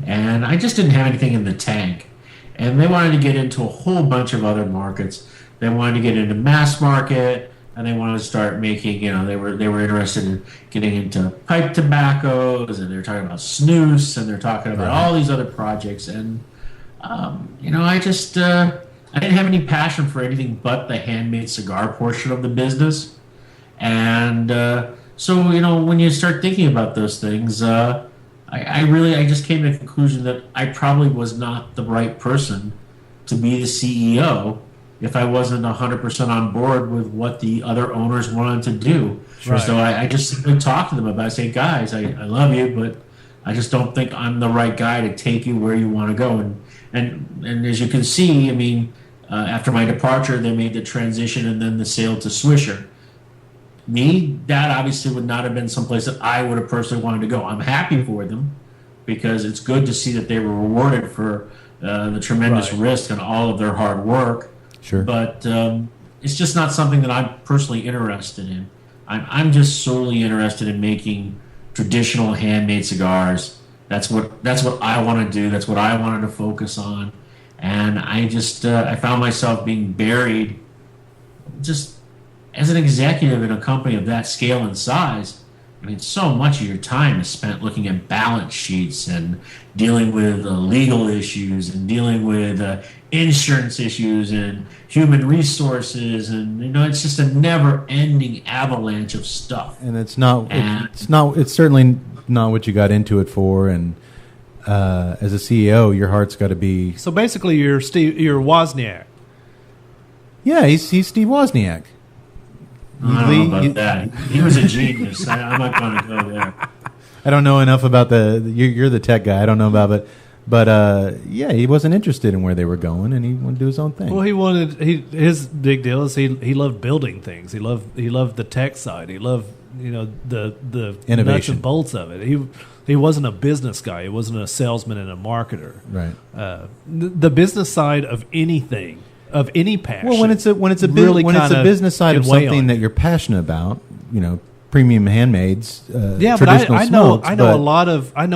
And I just didn't have anything in the tank. And they wanted to get into a whole bunch of other markets. They wanted to get into mass market, and they wanted to start making, they were interested in getting into pipe tobaccos, and they were talking about snus, and they're talking about all these other projects. And, I just, I didn't have any passion for anything but the handmade cigar portion of the business. And so, when you start thinking about those things, I just came to the conclusion that I probably was not the right person to be the CEO if I wasn't 100% on board with what the other owners wanted to do. Right. So I just simply talked to them about it. I say, guys, I love you, but I just don't think I'm the right guy to take you where you want to go. And as you can see, I mean, after my departure, they made the transition and then the sale to Swisher. Me, that obviously would not have been someplace that I would have personally wanted to go. I'm happy for them because it's good to see that they were rewarded for the tremendous risk and all of their hard work. Sure. But it's just not something that I'm personally interested in. I'm just solely interested in making traditional handmade cigars. That's what I want to do. That's what I wanted to focus on. And I just I found myself being buried just as an executive in a company of that scale and size. I mean, so much of your time is spent looking at balance sheets and dealing with legal issues and dealing with insurance issues and human resources, and it's just a never-ending avalanche of stuff. And it's certainly not what you got into it for. And as a CEO, your heart's got to be. So basically, you're Wozniak. Yeah, he's Steve Wozniak. I don't know about that. He was a genius. I'm not going to go there. I don't know enough about you're the tech guy. I don't know about it. But yeah, he wasn't interested in where they were going, and he wanted to do his own thing. Well, his big deal is he loved building things. He loved the tech side. He loved the innovation, nuts and bolts of it. He wasn't a business guy. He wasn't a salesman and a marketer. Right. The business side of anything. Of any passion. Well, when it's a business side of something that you're passionate about, premium handmades, but traditional smokes. I know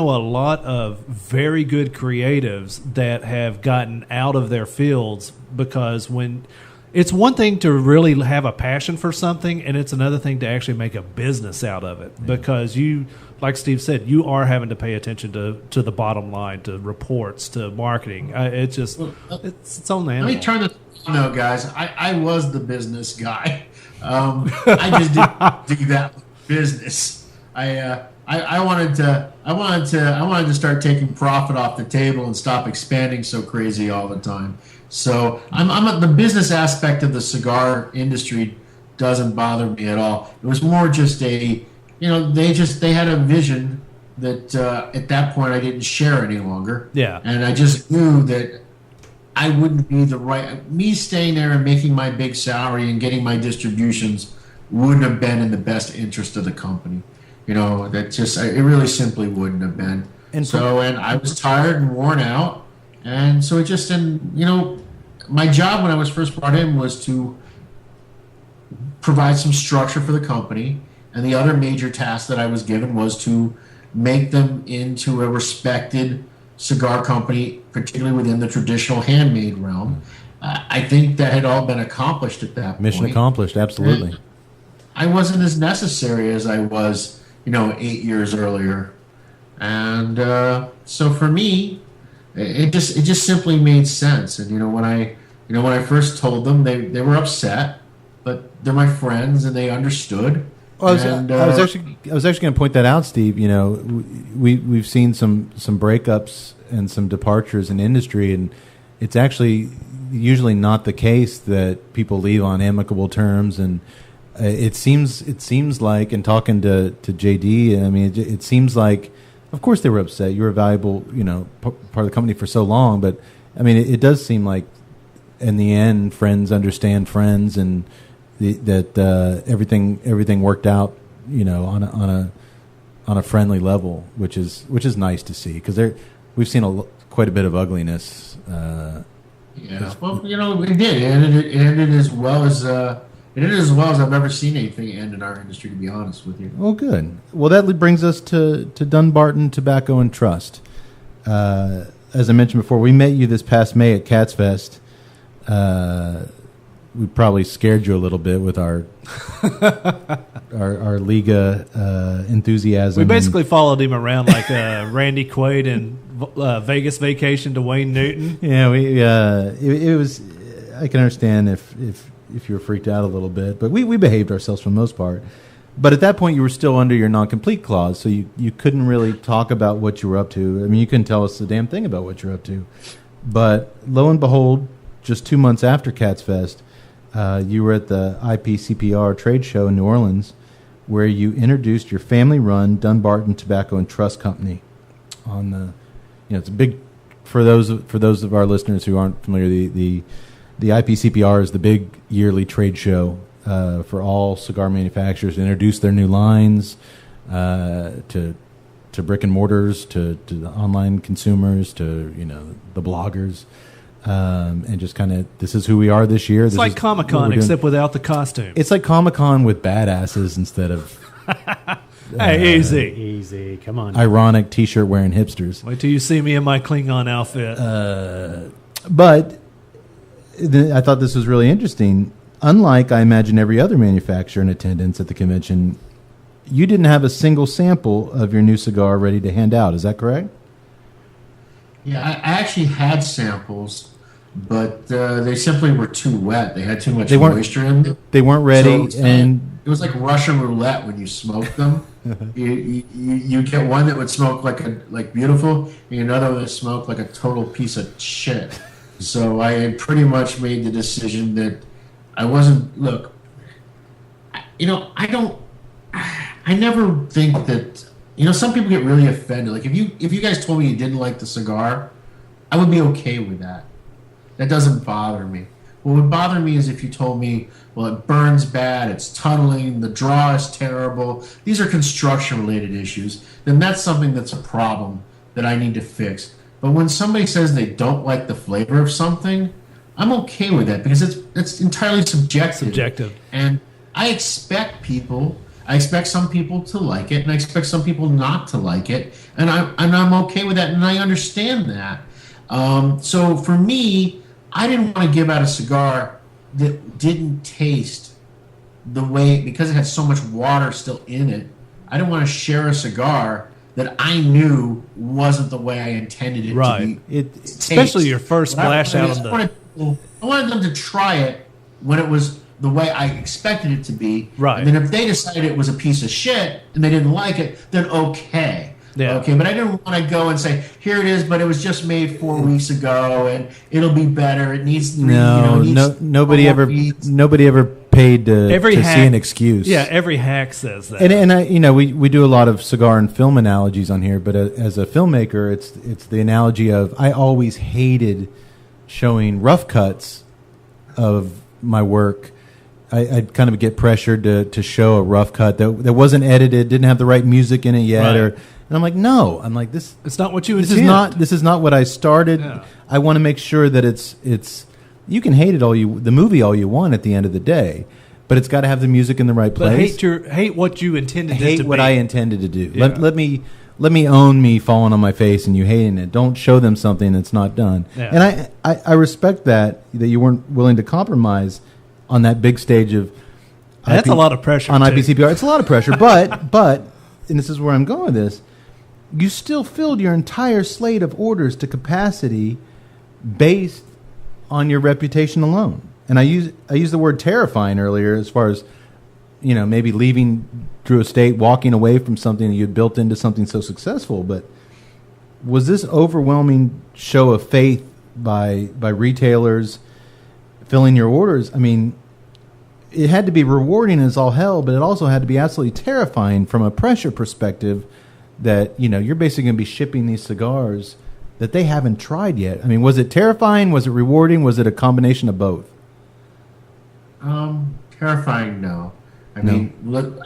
a lot of very good creatives that have gotten out of their fields because when it's one thing to really have a passion for something, and it's another thing to actually make a business out of it. Yeah. Because you, like Steve said, you are having to pay attention to the bottom line, to reports, to marketing. It's just it's its own animal. Let me turn this. No, guys, I was the business guy. I just didn't do that business. I wanted to start taking profit off the table and stop expanding so crazy all the time. So I'm the business aspect of the cigar industry doesn't bother me at all. It was more just they had a vision that at that point I didn't share any longer. Yeah. And I just knew that I wouldn't be me staying there and making my big salary and getting my distributions wouldn't have been in the best interest of the company. That just, it really simply wouldn't have been. And I was tired and worn out. And so it just, my job when I was first brought in was to provide some structure for the company. And the other major task that I was given was to make them into a respected cigar company, particularly within the traditional handmade realm. I think that had all been accomplished at that point. Mission accomplished, absolutely. And I wasn't as necessary as I was, 8 years earlier. And so for me, it just simply made sense. And when I first told them, they were upset, but they're my friends and they understood. Well, I was actually going to point that out, Steve. We've seen some breakups and some departures in industry, and it's actually usually not the case that people leave on amicable terms. And it seems like, in talking to JD, I mean, it seems like, of course, they were upset. You were a valuable, part of the company for so long, but I mean, it does seem like, in the end, friends understand friends, and that everything worked out, on a friendly level, which is nice to see, because we've seen quite a bit of ugliness. Yeah, well, it did. It ended as well as I've ever seen anything end in our industry, to be honest with you. Well, good. Well, that brings us to Dunbarton Tobacco and Trust. As I mentioned before, we met you this past May at Cats Fest. We probably scared you a little bit with our Liga enthusiasm. We basically followed him around like Randy Quaid in Vegas Vacation to Wayne Newton. Yeah, it was. I can understand if you were freaked out a little bit, but we behaved ourselves for the most part. But at that point, you were still under your non-compete clause, so you couldn't really talk about what you were up to. I mean, you couldn't tell us a damn thing about what you're up to. But lo and behold, just 2 months after Cats Fest, you were at the IPCPR trade show in New Orleans, where you introduced your family-run Dunbarton Tobacco and Trust Company. It's a big, for those of our listeners who aren't familiar, the IPCPR is the big yearly trade show for all cigar manufacturers to introduce their new lines to brick and mortars, to the online consumers, to the bloggers. And just kind of, this is who we are this year. It's like Comic-Con, except without the costume. It's like Comic-Con with badasses instead of hey, easy, come on. Ironic T-shirt wearing hipsters. Wait till you see me in my Klingon outfit. But I thought this was really interesting. Unlike, I imagine, every other manufacturer in attendance at the convention, you didn't have a single sample of your new cigar ready to hand out. Is that correct? Yeah, I actually had samples, but they simply were too wet. They had too much moisture in them. They weren't ready, and it was like Russian roulette when you smoked them. you get one that would smoke like beautiful, and another that smoked like a total piece of shit. So I had pretty much made the decision that I wasn't. Look, I never think that. Some people get really offended. Like if you guys told me you didn't like the cigar, I would be okay with that. That doesn't bother me. What would bother me is if you told me, well, it burns bad, it's tunneling, the draw is terrible. These are construction-related issues. Then that's something that's a problem that I need to fix. But when somebody says they don't like the flavor of something, I'm okay with that because it's entirely subjective. And I expect some people to like it, and I expect some people not to like it, and I'm okay with that, and I understand that. So for me, I didn't want to give out a cigar that didn't taste the way, because it had so much water still in it. I didn't want to share a cigar that I knew wasn't the way I intended it to be. Especially your first splash out of I wanted them to try it when it was the way I expected it to be. Right. And then if they decided it was a piece of shit and they didn't like it, then okay. Yeah. Okay, but I didn't want to go and say, here it is, but it was just made 4 weeks ago and it'll be better. It needs nobody ever paid to see an excuse. Yeah, every hack says that. And we do a lot of cigar and film analogies on here, but as a filmmaker, it's the analogy of, I always hated showing rough cuts of my work I'd kind of get pressured to show a rough cut that wasn't edited, didn't have the right music in it yet, Right. and I'm like, no, I'm like this. It's not what you This intend. is not what I started. Yeah. I want to make sure that it's. You can hate it the movie all you want at the end of the day, but it's got to have the music in the right But place. hate what you intended it hate to what be. I intended to do. Yeah. Let me own me falling on my face and you hating it. Don't show them something that's not done. Yeah. And I respect that you weren't willing to compromise on that big stage of. And that's a lot of pressure on too. IPCPR. It's a lot of pressure, but and this is where I'm going with this. You still filled your entire slate of orders to capacity based on your reputation alone. And I used the word terrifying earlier as far as, maybe leaving Drew Estate, walking away from something that you had built into something so successful. But was this overwhelming show of faith by retailers filling your orders? I mean, it had to be rewarding as all hell, but it also had to be absolutely terrifying from a pressure perspective that, you're basically going to be shipping these cigars that they haven't tried yet. I mean, was it terrifying? Was it rewarding? Was it a combination of both? Terrifying, no. I No. mean, look,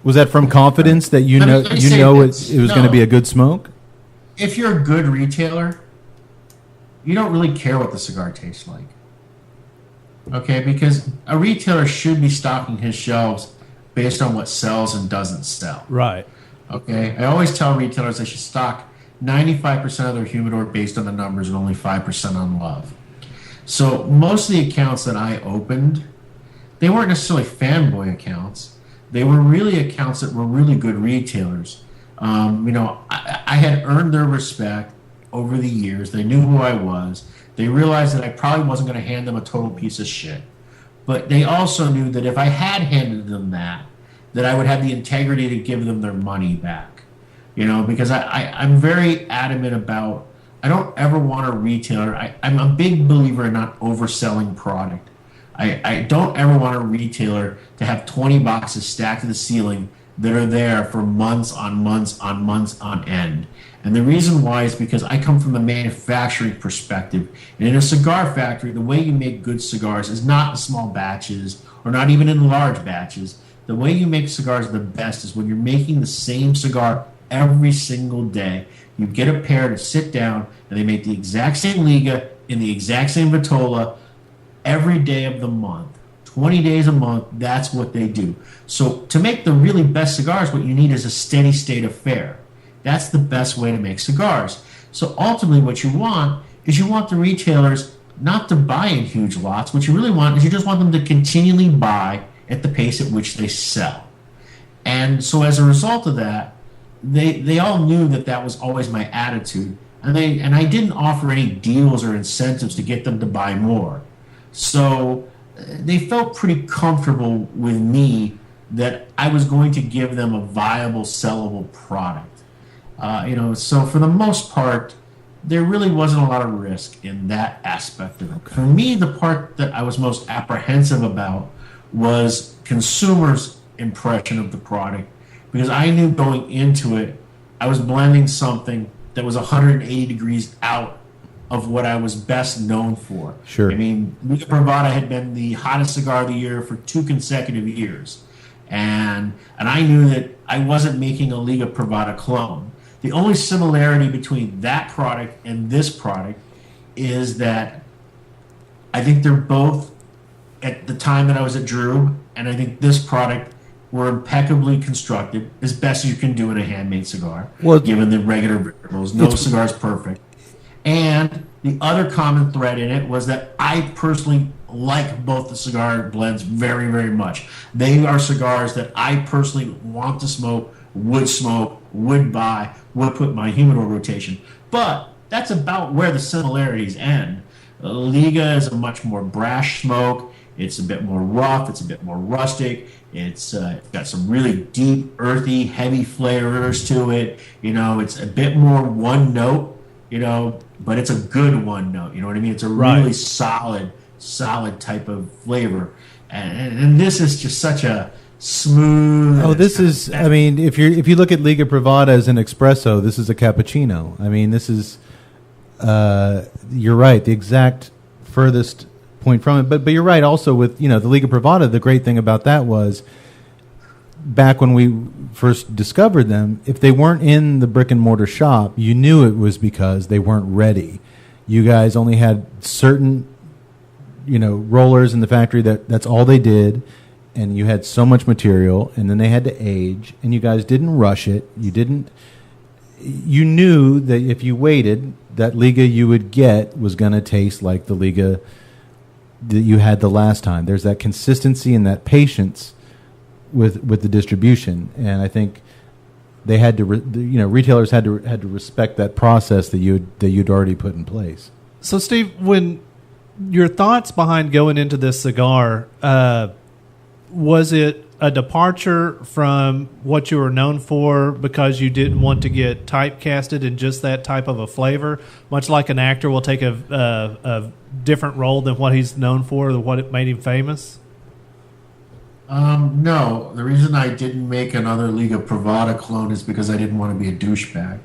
Was that from confidence that Let me say it this. was going to No. be a good smoke? if you're a good retailer, you don't really care what the cigar tastes like. Okay, because a retailer should be stocking his shelves based on what sells and doesn't sell. Right. Okay, I always tell retailers they should stock 95% of their humidor based on the numbers and only 5% on love. So most of the accounts that I opened, they weren't necessarily fanboy accounts. They were really accounts that were really good retailers. I had earned their respect over the years. They knew who I was. They realized that I probably wasn't going to hand them a total piece of shit. But they also knew that if I had handed them that I would have the integrity to give them their money back. Because I'm very adamant about, I don't ever want a retailer, I'm a big believer in not overselling product. I don't ever want a retailer to have 20 boxes stacked to the ceiling that are there for months on months on months on end. And the reason why is because I come from the manufacturing perspective. And in a cigar factory, the way you make good cigars is not in small batches or not even in large batches. The way you make cigars the best is when you're making the same cigar every single day. You get a pair to sit down and they make the exact same Liga in the exact same Vitola every day of the month. 20 days a month, that's what they do. So to make the really best cigars, what you need is a steady state affair. That's the best way to make cigars. So ultimately what you want is you want the retailers not to buy in huge lots. What you really want is you just want them to continually buy at the pace at which they sell. And so as a result of that, they all knew that was always my attitude. And I didn't offer any deals or incentives to get them to buy more. So they felt pretty comfortable with me that I was going to give them a viable, sellable product. So for the most part, there really wasn't a lot of risk in that aspect of it. For me, the part that I was most apprehensive about was consumers' impression of the product, because I knew going into it, I was blending something that was 180 degrees out of what I was best known for. Sure. I mean, Liga Privada had been the hottest cigar of the year for 2 consecutive years. And I knew that I wasn't making a Liga Privada clone. The only similarity between that product and this product is that I think they're both, at the time that I was at Drew, and I think this product were impeccably constructed, as best as you can do in a handmade cigar, given the regular variables. No cigar is perfect. And the other common thread in it was that I personally like both the cigar blends very, very much. They are cigars that I personally want to smoke, would buy, would put in my humidor rotation. But that's about where the similarities end. Liga is a much more brash smoke. It's a bit more rough. It's a bit more rustic. It's got some really deep, earthy, heavy flavors to it. It's a bit more one note, but it's a good one note. You know what I mean? It's a really solid type of flavor. And this is just such a smooth. Oh, this is. I mean, if you look at Liga Privada as an espresso, this is a cappuccino. I mean, this is. You're right. The exact furthest point from it. But you're right. Also, with the Liga Privada, the great thing about that was back when we first discovered them, if they weren't in the brick and mortar shop, you knew it was because they weren't ready. You guys only had certain rollers in the factory that's all they did, and you had so much material, and then they had to age, and you guys didn't rush it. You knew that if you waited, that Liga you would get was going to taste like the Liga that you had the last time. There's that consistency and that patience with the distribution, and I think they had to retailers had to respect that process that you'd already put in place. So Steve, when your thoughts behind going into this cigar, was it a departure from what you were known for because you didn't want to get typecasted in just that type of a flavor, much like an actor will take a different role than what he's known for, or what it made him famous? No, the reason I didn't make another Liga Privada clone is because I didn't want to be a douchebag.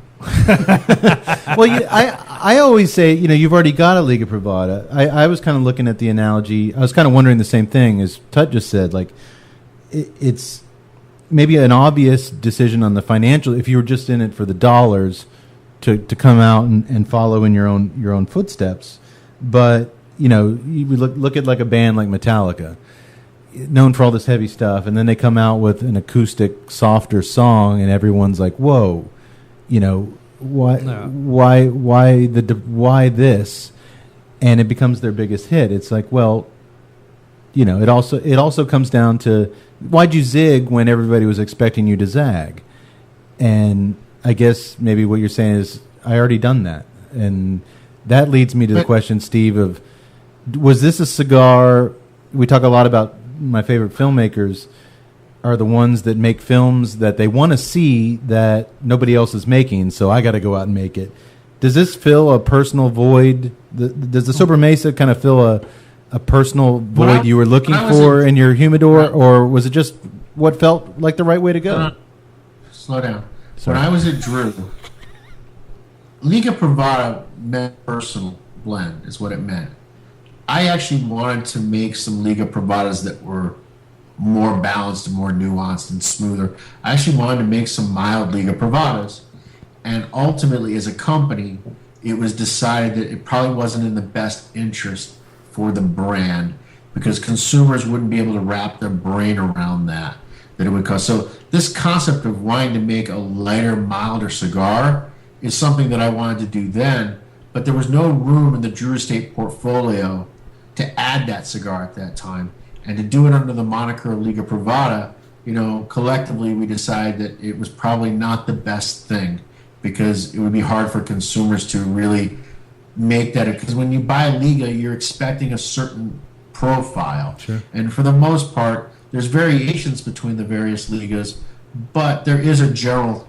Well, I always say, you've already got a Liga Privada. I was kind of looking at the analogy. I was kind of wondering the same thing as Tut just said. Like, it's maybe an obvious decision on the financial. If you were just in it for the dollars, to come out and follow in your own footsteps, but you would look at like a band like Metallica, known for all this heavy stuff, and then they come out with an acoustic, softer song, and everyone's like, "Whoa, why this?" And it becomes their biggest hit. It's like, well, it also comes down to, why'd you zig when everybody was expecting you to zag? And I guess maybe what you're saying is, I already done that, and that leads me to the question, Steve, of was this a cigar? We talk a lot about my favorite filmmakers are the ones that make films that they want to see that nobody else is making, so I got to go out and make it. Does this fill a personal void? Does the Sobremesa kind of fill a personal void you were looking for in your humidor, or was it just what felt like the right way to go? Slow down. Sorry. When I was at Drew, Liga Privada meant personal blend, is what it meant. I actually wanted to make some Liga Privadas that were more balanced and more nuanced and smoother. I actually wanted to make some mild Liga Privadas. And ultimately, as a company, it was decided that it probably wasn't in the best interest for the brand, because consumers wouldn't be able to wrap their brain around that it would cost. So this concept of wanting to make a lighter, milder cigar is something that I wanted to do then, but there was no room in the Drew Estate portfolio to add that cigar at that time. And to do it under the moniker of Liga Privada, collectively we decided that it was probably not the best thing, because it would be hard for consumers to really make that. Because when you buy Liga, you're expecting a certain profile. Sure. And for the most part, there's variations between the various Ligas, but there is a general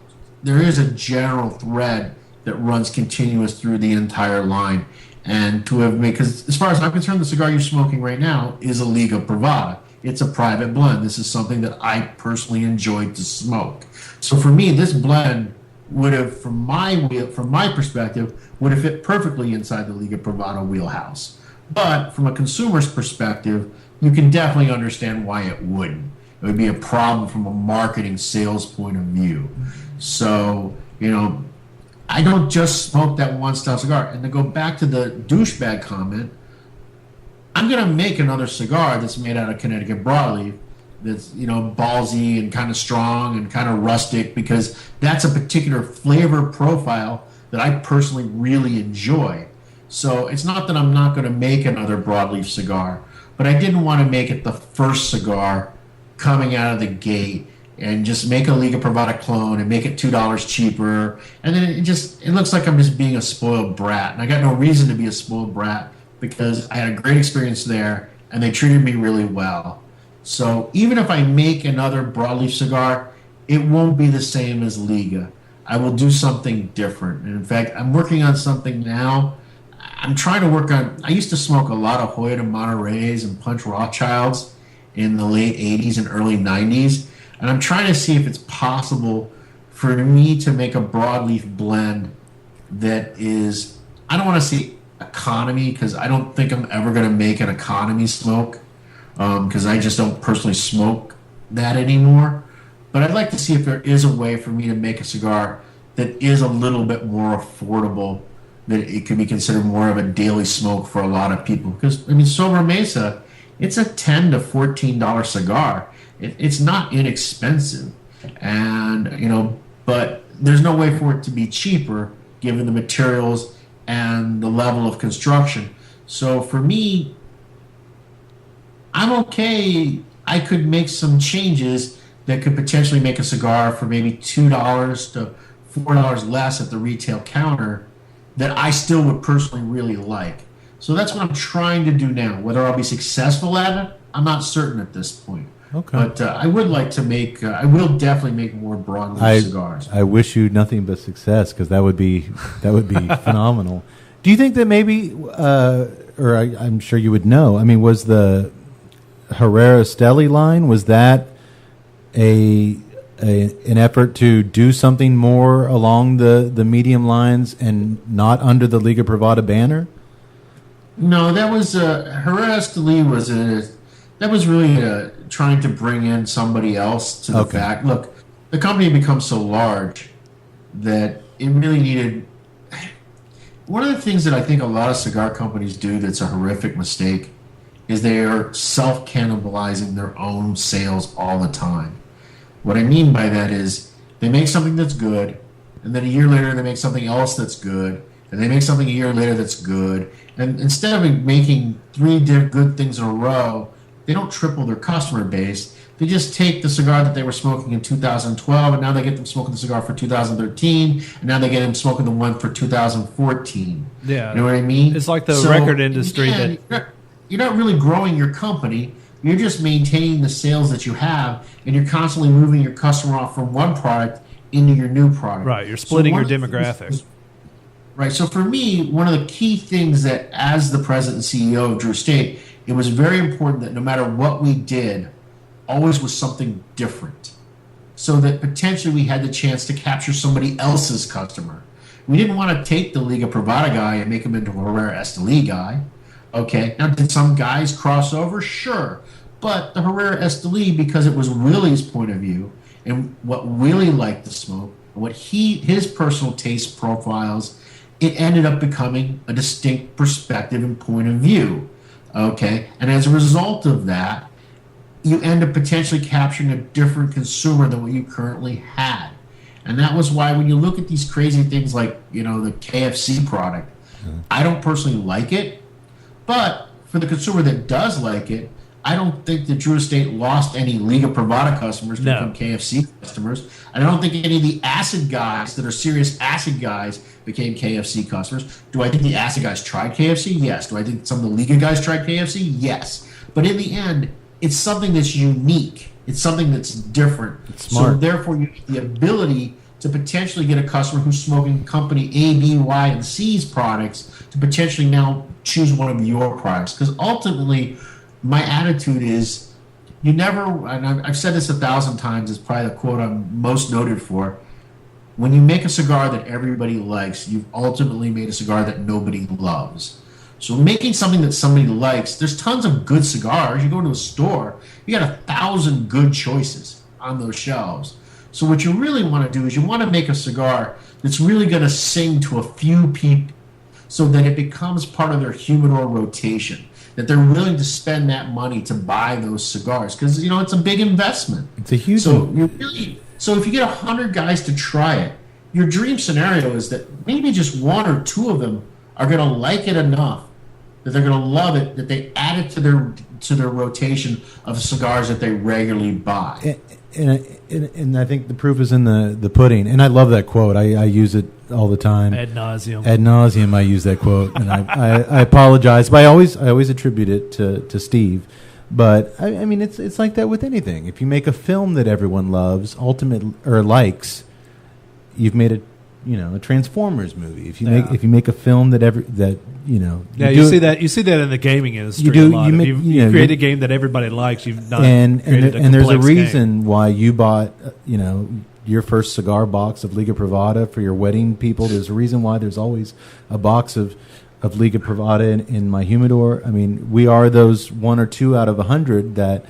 thread that runs continuous through the entire line. And to have made, because as far as I'm concerned, the cigar you're smoking right now is a Liga Privada. It's a private blend. This is something that I personally enjoyed to smoke. So for me, this blend would have, from my perspective, would have fit perfectly inside the Liga Privada wheelhouse. But from a consumer's perspective, you can definitely understand why it wouldn't. It would be a problem from a marketing sales point of view. So, I don't just smoke that one style cigar. And to go back to the douchebag comment, I'm going to make another cigar that's made out of Connecticut broadleaf, that's, ballsy and kind of strong and kind of rustic, because that's a particular flavor profile that I personally really enjoy. So it's not that I'm not going to make another broadleaf cigar, but I didn't want to make it the first cigar coming out of the gate and just make a Liga Privada clone and make it $2 cheaper. And then it looks like I'm just being a spoiled brat. And I got no reason to be a spoiled brat, because I had a great experience there and they treated me really well. So even if I make another broadleaf cigar, it won't be the same as Liga. I will do something different. And in fact, I'm working on something now. I'm trying to work on, I used to smoke a lot of Joya de Monterreys and Punch Rothschilds in the late 80s and early 90s. And I'm trying to see if it's possible for me to make a broadleaf blend that is, I don't want to say economy, because I don't think I'm ever going to make an economy smoke, because I just don't personally smoke that anymore. But I'd like to see if there is a way for me to make a cigar that is a little bit more affordable, that it could be considered more of a daily smoke for a lot of people. Because, I mean, Sobremesa, it's a $10 to $14 cigar. It's not inexpensive. And, you know, but there's no way for it to be cheaper given the materials and the level of construction. So for me, I'm okay. I could make some changes that could potentially make a cigar for maybe $2 to $4 less at the retail counter that I still would personally really like. So that's what I'm trying to do now. Whether I'll be successful at it, I'm not certain at this point. Okay. But I would like to make, I will definitely make more broadleaf cigars. I wish you nothing but success, because that would be phenomenal. Do you think that maybe, I'm sure you would know, I mean, was the Herrera Esteli line, was that an effort to do something more along the medium lines and not under the Liga Privada banner? No, that was Herrera Esteli was really trying to bring in somebody else to the fact. Look, the company had become so large that it really needed. One of the things that I think a lot of cigar companies do that's a horrific mistake is they are self-cannibalizing their own sales all the time. What I mean by that is they make something that's good, and then a year later they make something else that's good, and they make something a year later that's good. And instead of making three good things in a row, they don't triple their customer base. They just take the cigar that they were smoking in 2012, and now they get them smoking the cigar for 2013, and now they get them smoking the one for 2014. Yeah. You know what I mean? It's like the record industry you're not really growing your company. You're just maintaining the sales that you have, and you're constantly moving your customer off from one product into your new product. Right. You're splitting your demographic. Right. So for me, one of the key things that, as the president and CEO of Drew Estate, it was very important that no matter what we did, always was something different, so that potentially we had the chance to capture somebody else's customer. We didn't want to take the Liga Privada guy and make him into a Herrera Esteli guy. Okay, now did some guys cross over? Sure. But the Herrera Esteli, because it was Willie's point of view and what Willie liked to smoke, and what his personal taste profiles, it ended up becoming a distinct perspective and point of view. Okay, and as a result of that, you end up potentially capturing a different consumer than what you currently had. And that was why when you look at these crazy things like, you know, the KFC product, I don't personally like it, but for the consumer that does like it, I don't think that Drew Estate lost any Liga Privada customers to become KFC customers. And I don't think any of the acid guys that are serious acid guys became KFC customers. Do I think the acid guys tried KFC? Yes. Do I think some of the Liga guys tried KFC? Yes. But in the end, it's something that's unique. It's something that's different. It's smart. So therefore, you have the ability to potentially get a customer who's smoking company A, B, Y, and C's products to potentially now choose one of your products. Because ultimately, my attitude is you never, and I've said this 1,000 times, it's probably the quote I'm most noted for. When you make a cigar that everybody likes, you've ultimately made a cigar that nobody loves. So making something that somebody likes, there's tons of good cigars. You go to a store, you got 1,000 good choices on those shelves. So what you really want to do is you want to make a cigar that's really going to sing to a few people so that it becomes part of their humidor rotation, that they're willing to spend that money to buy those cigars because, you know, it's a big investment. It's a huge So if you get 100 guys to try it, your dream scenario is that maybe just one or two of them are going to like it enough that they're going to love it, that they add it to their rotation of cigars that they regularly buy. And I think the proof is in the pudding. And I love that quote. I use it all the time. Ad nauseum. Ad nauseum, I use that quote. And I apologize, but I always attribute it to Steve. But I mean, it's like that with anything. If you make a film that everyone loves, or likes, you've made a Transformers movie. If you make a film that you see that in the gaming industry. You do. A lot. You create a game that everybody likes. You've not created a and there's a complex reason game. why you bought your first cigar box of Liga Privada for your wedding people. There's a reason why there's always a box of of Liga Privada in my humidor. I mean, we are those 1 or 2 out of 100 that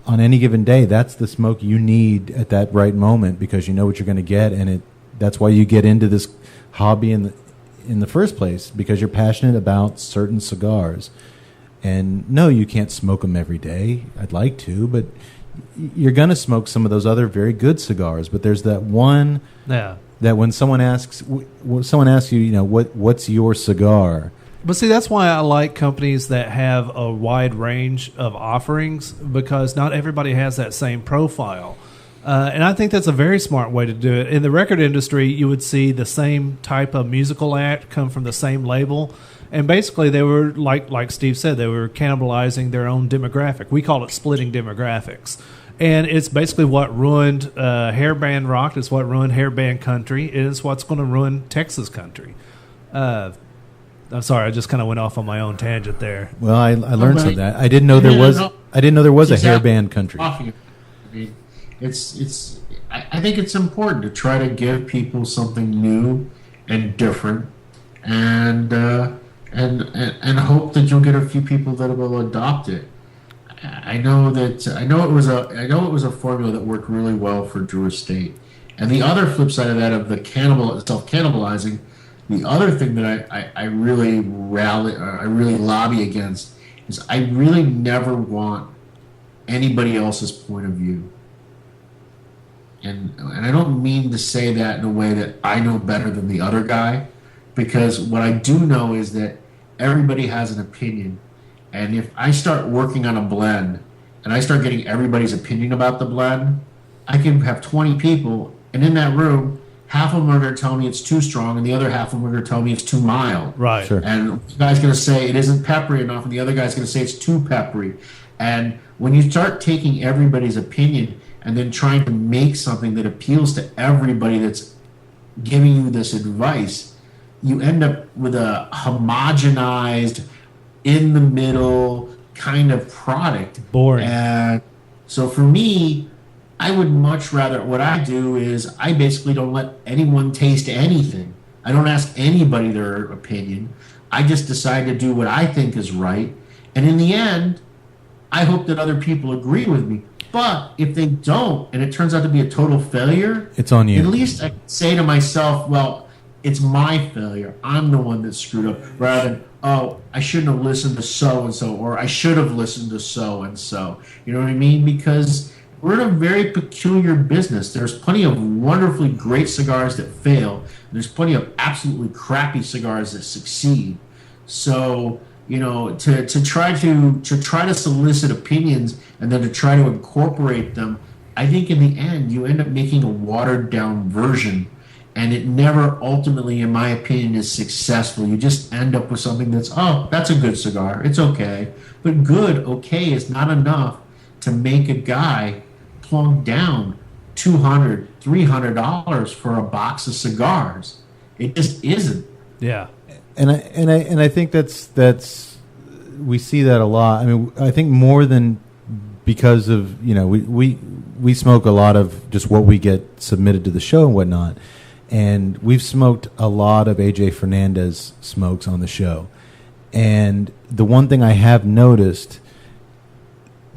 on any given day, that's the smoke you need at that right moment because you know what you're going to get, and that's why you get into this hobby in the first place, because you're passionate about certain cigars. And no, you can't smoke them every day. I'd like to, but you're going to smoke some of those other very good cigars. But there's that one that when someone asks you, you know, what's your cigar? But see, that's why I like companies that have a wide range of offerings, because not everybody has that same profile. And I think that's a very smart way to do it. In the record industry, you would see the same type of musical act come from the same label. And basically, they were, like Steve said, they were cannibalizing their own demographic. We call it splitting demographics. And it's basically what ruined hair band rock. It's what ruined hair band country. It's what's going to ruin Texas country. I'm sorry, I just kind of went off on my own tangent there. Well, I learned some of that. I didn't know there was. I didn't know there was a hair band country. I mean, it's. I think it's important to try to give people something new and different, and hope that you'll get a few people that will adopt it. I know it was a formula that worked really well for Drew Estate, and the other flip side of that, of the self-cannibalizing. The other thing that I really lobby against is I really never want anybody else's point of view. And I don't mean to say that in a way that I know better than the other guy, because what I do know is that everybody has an opinion. And if I start working on a blend and I start getting everybody's opinion about the blend, I can have 20 people, and in that room, half of them are going to tell me it's too strong, and the other half of them are going to tell me it's too mild. Right. Sure. And the guy's going to say it isn't peppery enough, and the other guy's going to say it's too peppery. And when you start taking everybody's opinion and then trying to make something that appeals to everybody that's giving you this advice, you end up with a homogenized, in the middle kind of product. Boring. And so for me, I would much rather, what I do is I basically don't let anyone taste anything. I don't ask anybody their opinion. I just decide to do what I think is right. And in the end, I hope that other people agree with me. But if they don't, and it turns out to be a total failure, It's on you. at least I can say to myself, well, it's my failure. I'm the one that screwed up, rather than, oh, I shouldn't have listened to so-and-so, or I should have listened to so-and-so. You know what I mean? Because we're in a very peculiar business. There's plenty of wonderfully great cigars that fail. There's plenty of absolutely crappy cigars that succeed. So, you know, to try to solicit opinions and then to try to incorporate them, I think in the end you end up making a watered down version, and it never ultimately, in my opinion, is successful. You just end up with something that's a good cigar. It's okay. But good, okay is not enough to make a guy plunk down $200, $300 for a box of cigars. It just isn't. Yeah. And I think that's we see that a lot. I mean, I think more than because of, you know, we smoke a lot of just what we get submitted to the show and whatnot, and we've smoked a lot of AJ Fernandez smokes on the show. And the one thing I have noticed,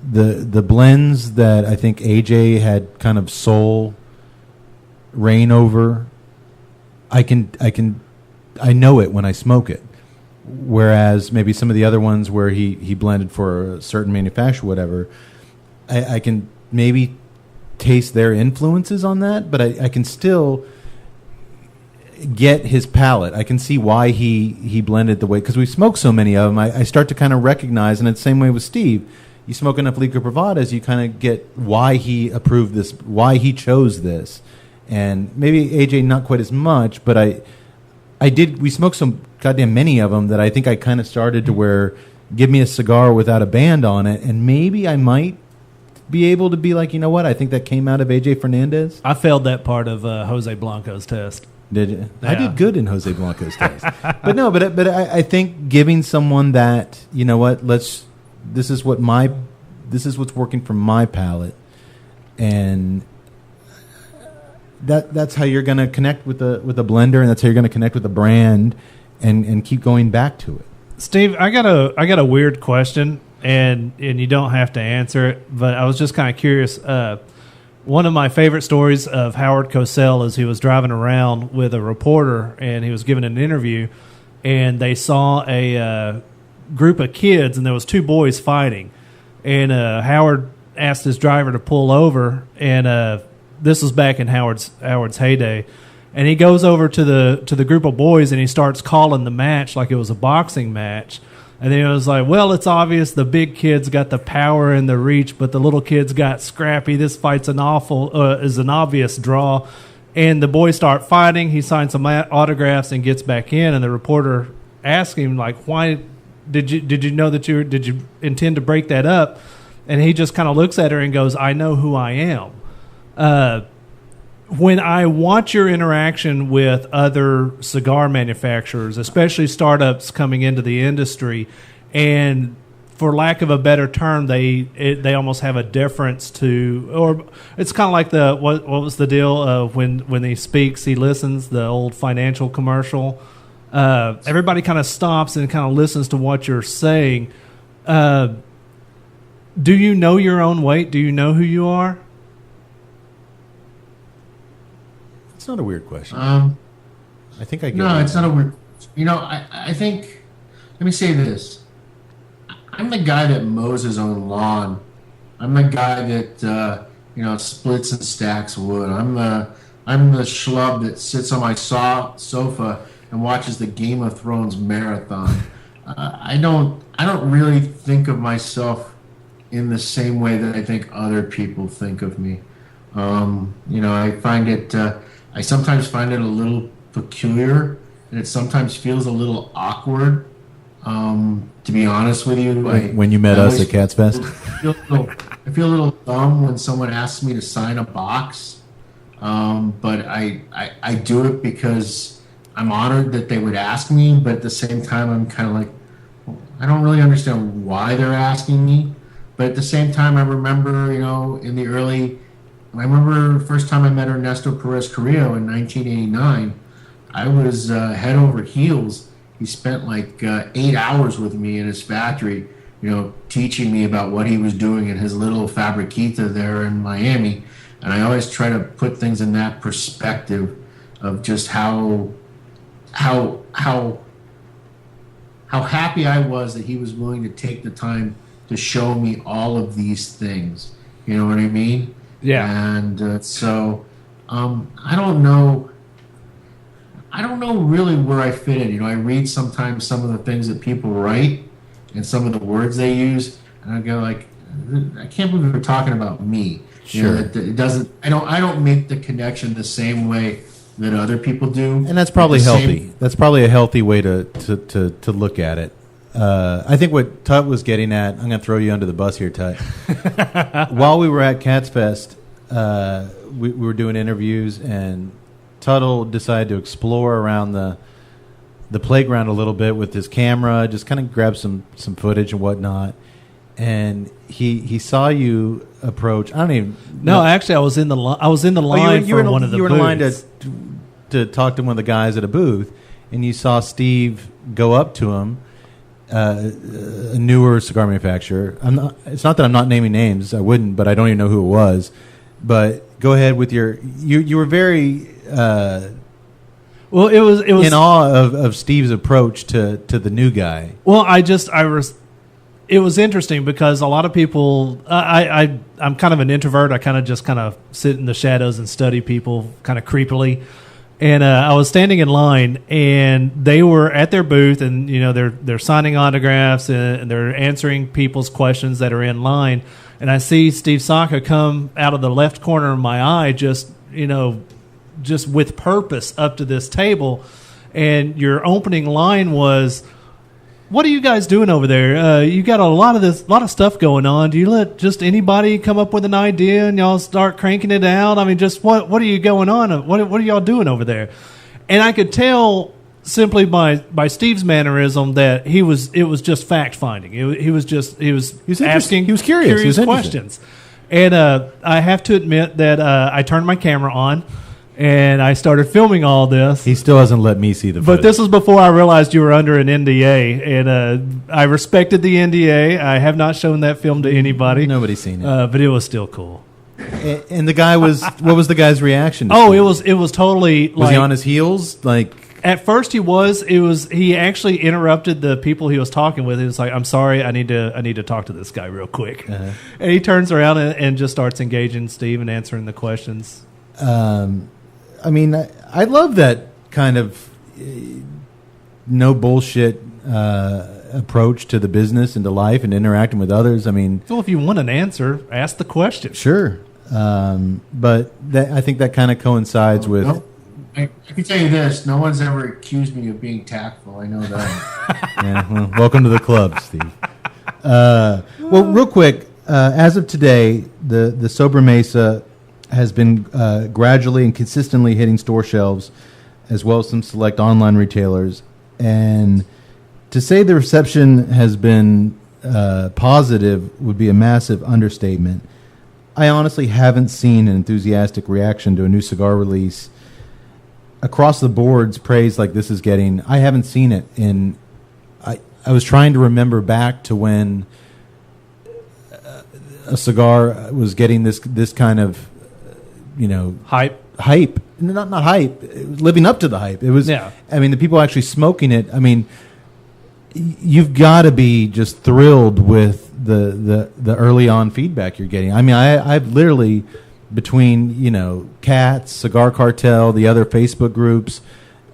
the blends that I think AJ had kind of sole reign over, I know it when I smoke it. Whereas maybe some of the other ones where he blended for a certain manufacturer, whatever, I can maybe taste their influences on that, but I can still get his palate. I can see why he blended the way, because we smoke so many of them. I start to kind of recognize, and it's the same way with Steve. You smoke enough Liga Privadas, you kind of get why he approved this, why he chose this. And maybe AJ not quite as much, but we smoked some goddamn many of them that I think I kind of started to where, give me a cigar without a band on it, and maybe I might be able to be like, you know what, I think that came out of AJ Fernandez. I failed that part of Jose Blanco's test. Did you? Yeah. I did good in Jose Blanco's test. But I think giving someone that, you know what, this is what's working for my palate, and that's how you're going to connect with the blender, and that's how you're going to connect with the brand. and keep going back to it. Steve, I got a weird question, and you don't have to answer it, but I was just kind of curious. One of my favorite stories of Howard Cosell is he was driving around with a reporter, and he was giving an interview, and they saw a group of kids, and there was two boys fighting, and Howard asked his driver to pull over, and this was back in Howard's heyday. And he goes over to the group of boys and he starts calling the match like it was a boxing match. And then it was like, well, it's obvious the big kids got the power and the reach, but the little kids got scrappy. This fight's is an obvious draw. And the boys start fighting. He signs some autographs and gets back in. And the reporter asks him, like, why did you know that did you intend to break that up? And he just kind of looks at her and goes, I know who I am. When I watch your interaction with other cigar manufacturers, especially startups coming into the industry, and for lack of a better term, they almost have a deference to, or it's kind of like what was the deal when he speaks, he listens, the old financial commercial. Everybody kind of stops and kind of listens to what you're saying. Do you know your own weight? Do you know who you are? It's not a weird question. I think I get No, it. it's not a weird. I think. Let me say this. I'm the guy that mows his own lawn. I'm the guy that splits and stacks wood. I'm the schlub that sits on my sofa and watches the Game of Thrones marathon. I don't really think of myself in the same way that I think other people think of me. I find it. I sometimes find it a little peculiar, and it sometimes feels a little awkward. To be honest with you, When you met us at Cats Fest? I feel a little dumb when someone asks me to sign a box, but I do it because I'm honored that they would ask me. But at the same time, I'm kind of like, I don't really understand why they're asking me. But at the same time, I remember, I remember the first time I met Ernesto Perez Carrillo in 1989. I was head over heels. He spent like 8 hours with me in his factory, teaching me about what he was doing in his little fabriquita there in Miami. And I always try to put things in that perspective of just how happy I was that he was willing to take the time to show me all of these things. You know what I mean? Yeah. And so I don't know really where I fit in. I read sometimes some of the things that people write and some of the words they use, and I go like, I can't believe they're talking about me. Sure. It doesn't. I don't make the connection the same way that other people do. And that's probably healthy. That's probably a healthy way to look at it. I think what Tut was getting at, I'm going to throw you under the bus here, Tut. While we were at Cats Fest, we were doing interviews, and Tuttle decided to explore around the playground a little bit with his camera, just kind of grab some footage and whatnot. And he saw you approach. I don't even. No, actually, I was in the line for one of the booths. You were in line to talk to one of the guys at a booth, and you saw Steve go up to him. A newer cigar manufacturer. It's not that I'm not naming names. I wouldn't, but I don't even know who it was. But go ahead with your. You were very. Well, it was in awe of Steve's approach to the new guy. Well, it was interesting because a lot of people. I'm kind of an introvert. I kind of sit in the shadows and study people kind of creepily. And I was standing in line, and they were at their booth, and they're signing autographs and they're answering people's questions that are in line. And I see Steve Saka come out of the left corner of my eye, just with purpose up to this table. And your opening line was, "What are you guys doing over there? You got a lot of stuff going on. Do you let just anybody come up with an idea and y'all start cranking it out? I mean, just what are you going on? What are y'all doing over there?" And I could tell simply by Steve's mannerism that it was just fact finding. He was asking. He was curious. Questions. And I have to admit that I turned my camera on. and I started filming all this. He still hasn't let me see the But footage. this was before I realized you were under an NDA, and I respected the NDA. I have not shown that film to anybody. Nobody's seen it. But it was still cool. And the guy was, what was the guy's reaction? To Oh, Steve? it was totally Was like, he on his heels? Like, at first he actually interrupted the people he was talking with. He was like, "I'm sorry, I need to talk to this guy real quick." And he turns around and just starts engaging Steve and answering the questions. I mean, I love that kind of no bullshit approach to the business and to life and interacting with others. I mean, Well, if you want an answer, ask the question. sure. But I think that kind of coincides with. No, I can tell you this: no one's ever accused me of being tactful. I know that. Yeah, well, welcome to the club, Steve. Well, real quick, as of today, the Sobremesa has been gradually and consistently hitting store shelves, as well as some select online retailers. And to say the reception has been positive would be a massive understatement. I honestly haven't seen an enthusiastic reaction to a new cigar release across the board's praise like this is getting. I haven't seen it in. I was trying to remember back to when a cigar was getting this kind of, Hype. not hype, living up to the hype. It was. Yeah. I mean, the people actually smoking it. I mean, you've got to be just thrilled with the early on feedback you're getting. I mean, I've literally, between Cats, Cigar Cartel, the other Facebook groups,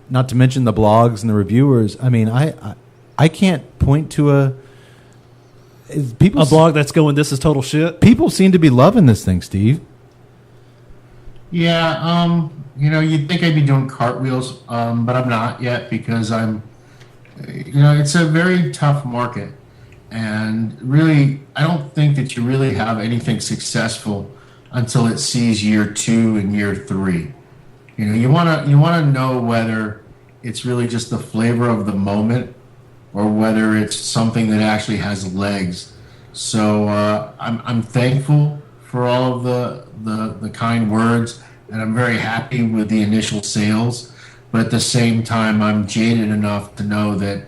not to mention the blogs and the reviewers. I mean, I can't point to a blog that's going, "This is total shit." People seem to be loving this thing, Steve. Yeah, you'd think I'd be doing cartwheels, but I'm not yet because it's a very tough market, and really, I don't think that you really have anything successful until it sees year 2 and year 3. You wanna know whether it's really just the flavor of the moment, or whether it's something that actually has legs. So I'm thankful for all of the kind words, and I'm very happy with the initial sales. But at the same time, I'm jaded enough to know that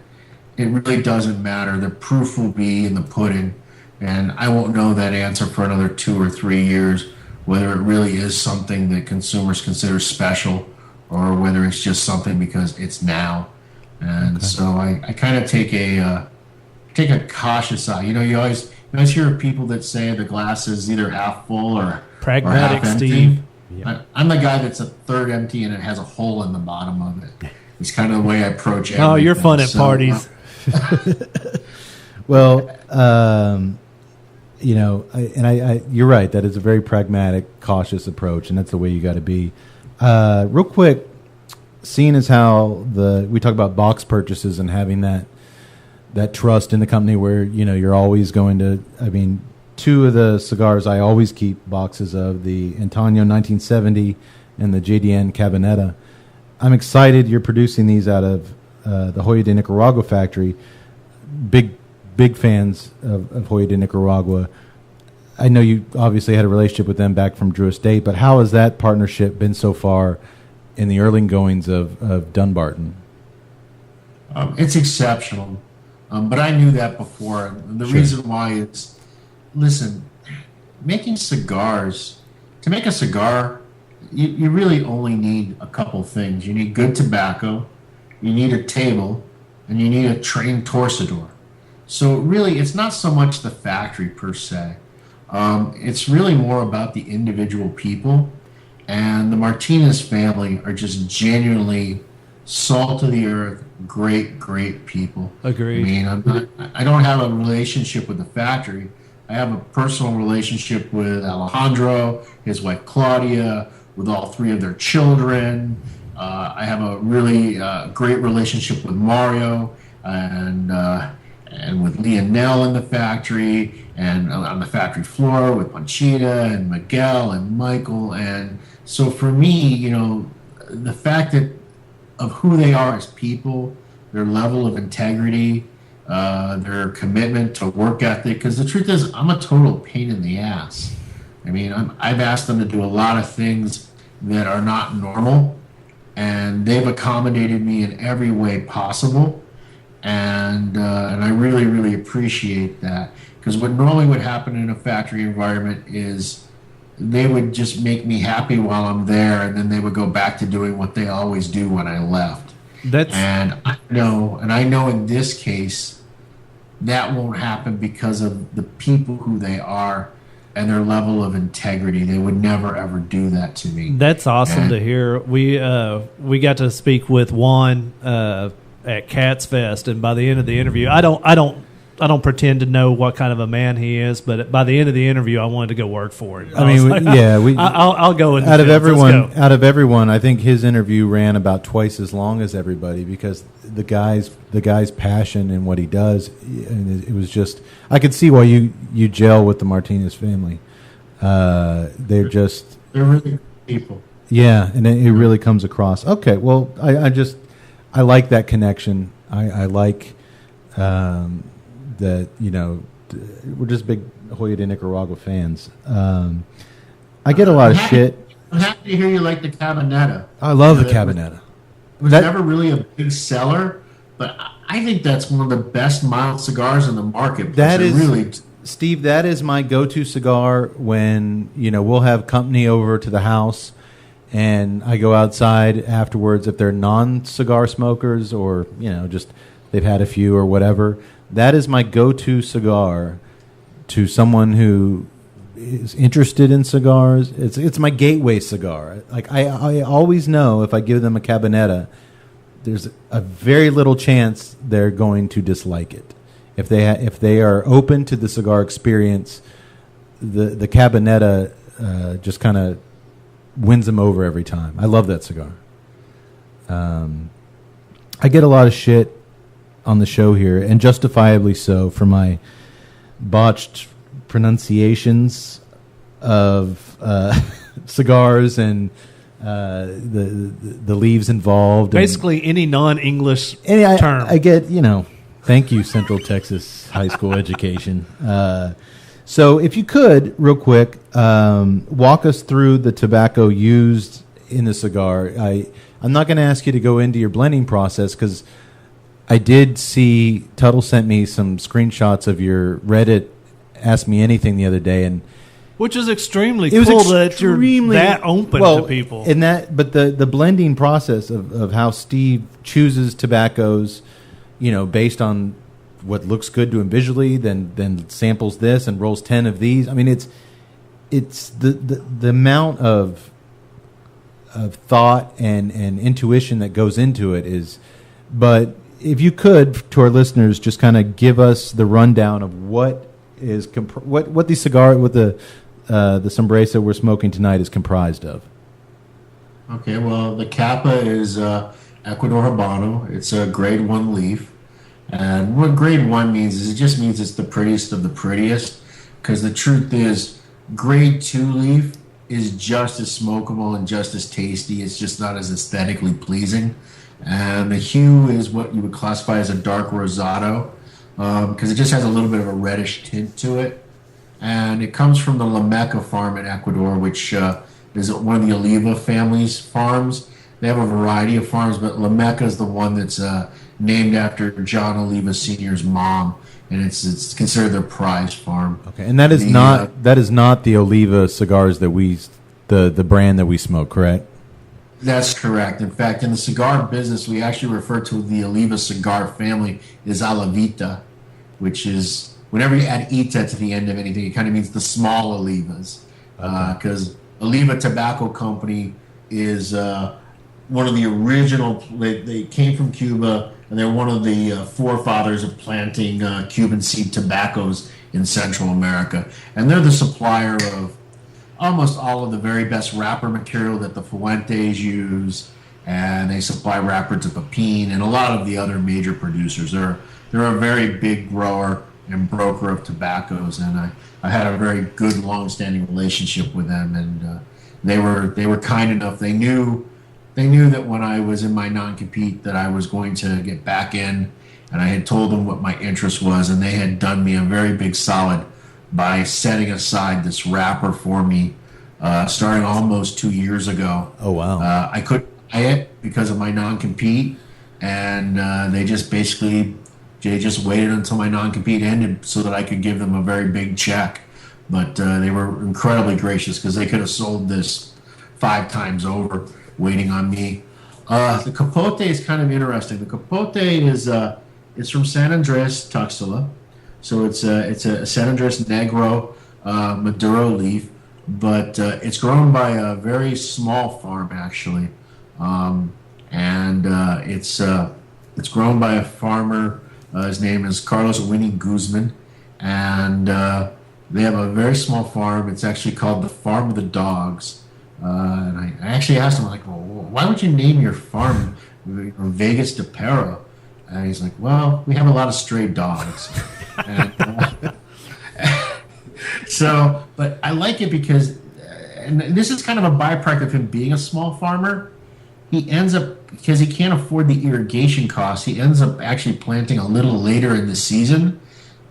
it really doesn't matter. The proof will be in the pudding, and I won't know that answer for another 2 or 3 years, whether it really is something that consumers consider special, or whether it's just something because it's now. And so I kind of take a cautious eye. You always hear people that say the glass is either half full or Pragmatic, half empty. Steve. I'm the guy that's a third empty and it has a hole in the bottom of it. It's kind of the way I approach everything. Oh, you're fun at parties. Well, you're right. That is a very pragmatic, cautious approach, and that's the way you got to be. Real quick, seeing as how we talk about box purchases and having that trust in the company where you're always going to. I mean, 2 of the cigars I always keep boxes of, the Antonio 1970 and the JDN Cabineta. I'm excited you're producing these out of the Joya de Nicaragua factory. Big fans of Joya de Nicaragua. I know you obviously had a relationship with them back from Drew Estate, but how has that partnership been so far in the early goings of Dunbarton? It's exceptional, but I knew that before. The reason why is, listen, making cigars, to make a cigar, you really only need a couple things. You need good tobacco, you need a table, and you need a trained torsador. So really, it's not so much the factory per se. It's really more about the individual people, and the Martinez family are just genuinely salt of the earth, great people. Agreed. I mean, I don't have a relationship with the factory. I have a personal relationship with Alejandro, his wife Claudia, with all 3 of their children. I have a really great relationship with Mario and with Lionel in the factory, and on the factory floor with Panchita and Miguel and Michael. And so for me, the fact of who they are as people, their level of integrity, their commitment to work ethic, because the truth is, I'm a total pain in the ass. I mean, I've asked them to do a lot of things that are not normal, and they've accommodated me in every way possible, and I really, really appreciate that, because what normally would happen in a factory environment is they would just make me happy while I'm there, and then they would go back to doing what they always do when I left. And I know in this case that won't happen because of the people who they are and their level of integrity. They would never ever do that to me. That's awesome to hear. We got to speak with Juan at Cats Fest, and by the end of the interview, I don't pretend to know what kind of a man he is, but by the end of the interview, I wanted to go work for it. I'll go. Out of everyone, I think his interview ran about twice as long as everybody, because the guy's passion and what he does, and it was just, I could see why you gel with the Martinez family. They're really good people. Yeah, and it really comes across. Okay, well, I like that connection. I like. That, we're just big Joya de Nicaragua fans. I get a lot of shit. I'm happy to hear you like the Cabanetta. I love the Cabanetta. It was never really a big seller, but I think that's one of the best mild cigars in the market. Steve, that is my go-to cigar when, we'll have company over to the house, and I go outside afterwards if they're non-cigar smokers or, just they've had a few or whatever. That is my go-to cigar to someone who is interested in cigars. It's my gateway cigar. Like I always know if I give them a Cabanetta, there's a very little chance they're going to dislike it. If they are open to the cigar experience, the Cabanetta just kind of wins them over every time. I love that cigar. I get a lot of shit on the show here, and justifiably so, for my botched pronunciations of cigars and the leaves involved. Basically, any non-English term. I get, thank you, Central Texas high school education. So if you could, real quick, walk us through the tobacco used in the cigar. I'm not going to ask you to go into your blending process, because I did see Tuttle sent me some screenshots of your Reddit Ask Me Anything the other day, and which is extremely cool that you're that open to people. But the blending process of how Steve chooses tobaccos, based on what looks good to him visually, then samples this and rolls 10 of these. I mean, it's the amount of thought and intuition that goes into it is, but. If you could, to our listeners, just kind of give us the rundown of what the cigar with the Sobremesa we're smoking tonight is comprised of. Okay, well, the Kappa is Ecuador Habano. It's a grade 1 leaf. And what grade 1 means is it just means it's the prettiest of the prettiest, because the truth is grade 2 leaf is just as smokable and just as tasty. It's just not as aesthetically pleasing. And the hue is what you would classify as a dark rosado, because it just has a little bit of a reddish tint to it. And it comes from the La Meca farm in Ecuador, which is one of the Oliva family's farms. They have a variety of farms, but La Meca is the one that's named after John Oliva Sr.'s mom, and it's considered their prize farm. Okay, and that is not the Oliva cigars that the brand that we smoke, correct? That's correct. In fact, in the cigar business, we actually refer to the Oliva cigar family as Alavita, which is, whenever you add ita to the end of anything, it kind of means the small Olivas. Because Oliva Tobacco Company is one of the original, they came from Cuba, and they're one of the forefathers of planting Cuban seed tobaccos in Central America. And they're the supplier of almost all of the very best wrapper material that the Fuentes use, and they supply wrapper to Pepin and a lot of the other major producers. They're a very big grower and broker of tobaccos, and I had a very good, long-standing relationship with them, and they were kind enough. They knew that when I was in my non-compete that I was going to get back in, and I had told them what my interest was, and they had done me a very big solid by setting aside this wrapper for me starting almost 2 years ago. Oh, wow. I couldn't buy it because of my non-compete, and they just waited until my non-compete ended so that I could give them a very big check. But they were incredibly gracious because they could have sold this 5 times over, waiting on me. The Capote is kind of interesting. The Capote is from San Andres Tuxtla, so it's a San Andres Negro Maduro leaf, but it's grown by a very small farm actually, and it's grown by a farmer. His name is Carlos Winnie Guzman, and they have a very small farm. It's actually called the Farm of the Dogs. And I actually asked him, like, well, why would you name your farm Vegas de Perro? And he's like, well, we have a lot of stray dogs. And, but I like it because, and this is kind of a byproduct of him being a small farmer. He ends up, because he can't afford the irrigation costs, he ends up actually planting a little later in the season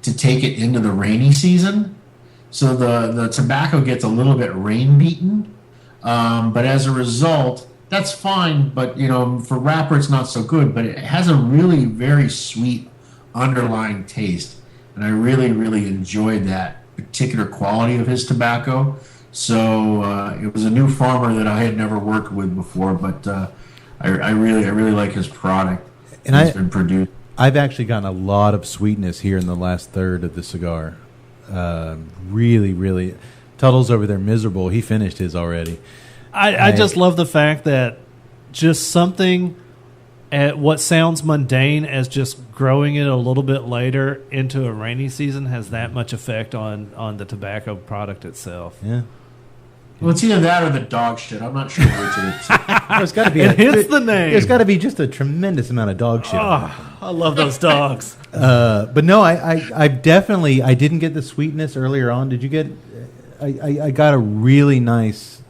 to take it into the rainy season. So the tobacco gets a little bit rain beaten. But as a result, that's fine. But, for wrapper, it's not so good. But it has a really very sweet underlying taste. And I really, really enjoyed that particular quality of his tobacco. So it was a new farmer that I had never worked with before. But I really like his product. And it's been produced. I've actually gotten a lot of sweetness here in the last third of the cigar. Really, really. Tuttle's over there miserable. He finished his already. I just love the fact that just something at what sounds mundane as just growing it a little bit later into a rainy season has that much effect on the tobacco product itself. Yeah. Well, it's either that or the dog shit. I'm not sure which it is. There's got to be. It's the name. There's got to be just a tremendous amount of dog shit. Oh, I love those dogs. But no, I definitely didn't get the sweetness earlier on. Did you get? I got a really nice,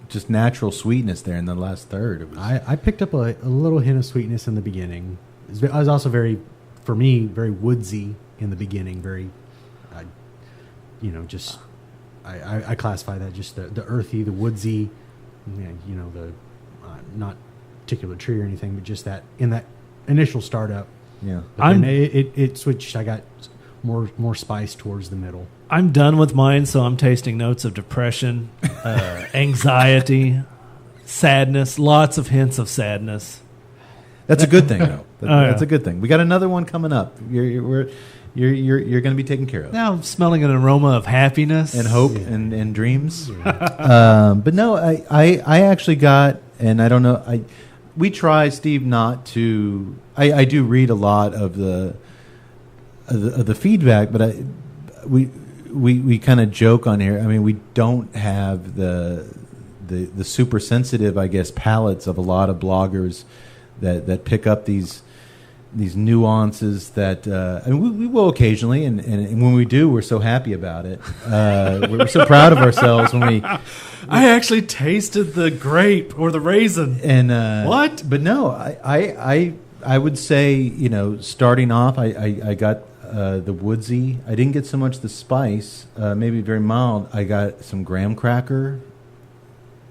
just natural sweetness there in the last third. It was, I picked up a little hint of sweetness in the beginning. I was also very woodsy in the beginning. I classify that just the earthy, the woodsy, the not particular tree or anything, but just that in that initial startup. yeah. But then it switched. I got more spice towards the middle. I'm done with mine, so I'm tasting notes of depression, anxiety, sadness, lots of hints of sadness. That's a good thing, though. That's a good thing. We got another one coming up. You're going to be taken care of. Now I'm smelling an aroma of happiness And hope and dreams. But no, I actually got, and I don't know, we try, Steve, not to. I do read a lot of the feedback, but we kind of joke on here. I mean, we don't have the super sensitive, I guess, palates of a lot of bloggers that pick up these nuances that I mean, we will occasionally, and when we do, we're so happy about it. We're so proud of ourselves when we. I actually tasted the grape or the raisin. And what? But no, I would say, starting off, I got the woodsy. I didn't get so much the spice, maybe very mild. I got some graham cracker,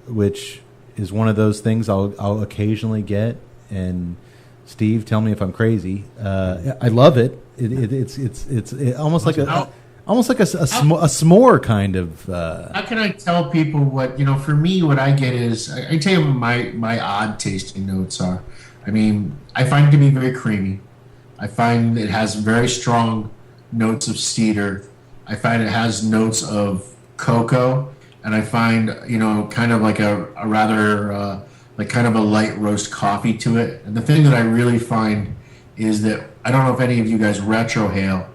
which is one of those things I'll occasionally get. And Steve, tell me if I'm crazy. I love it. It's almost like a s'more kind of. How can I tell people what, for me, what I get is, I tell you what my odd tasting notes are. I mean, I find it to be very creamy. I find it has very strong notes of cedar. I find it has notes of cocoa. And I find, kind of like a rather, like kind of a light roast coffee to it. And the thing that I really find is that, I don't know if any of you guys retrohale,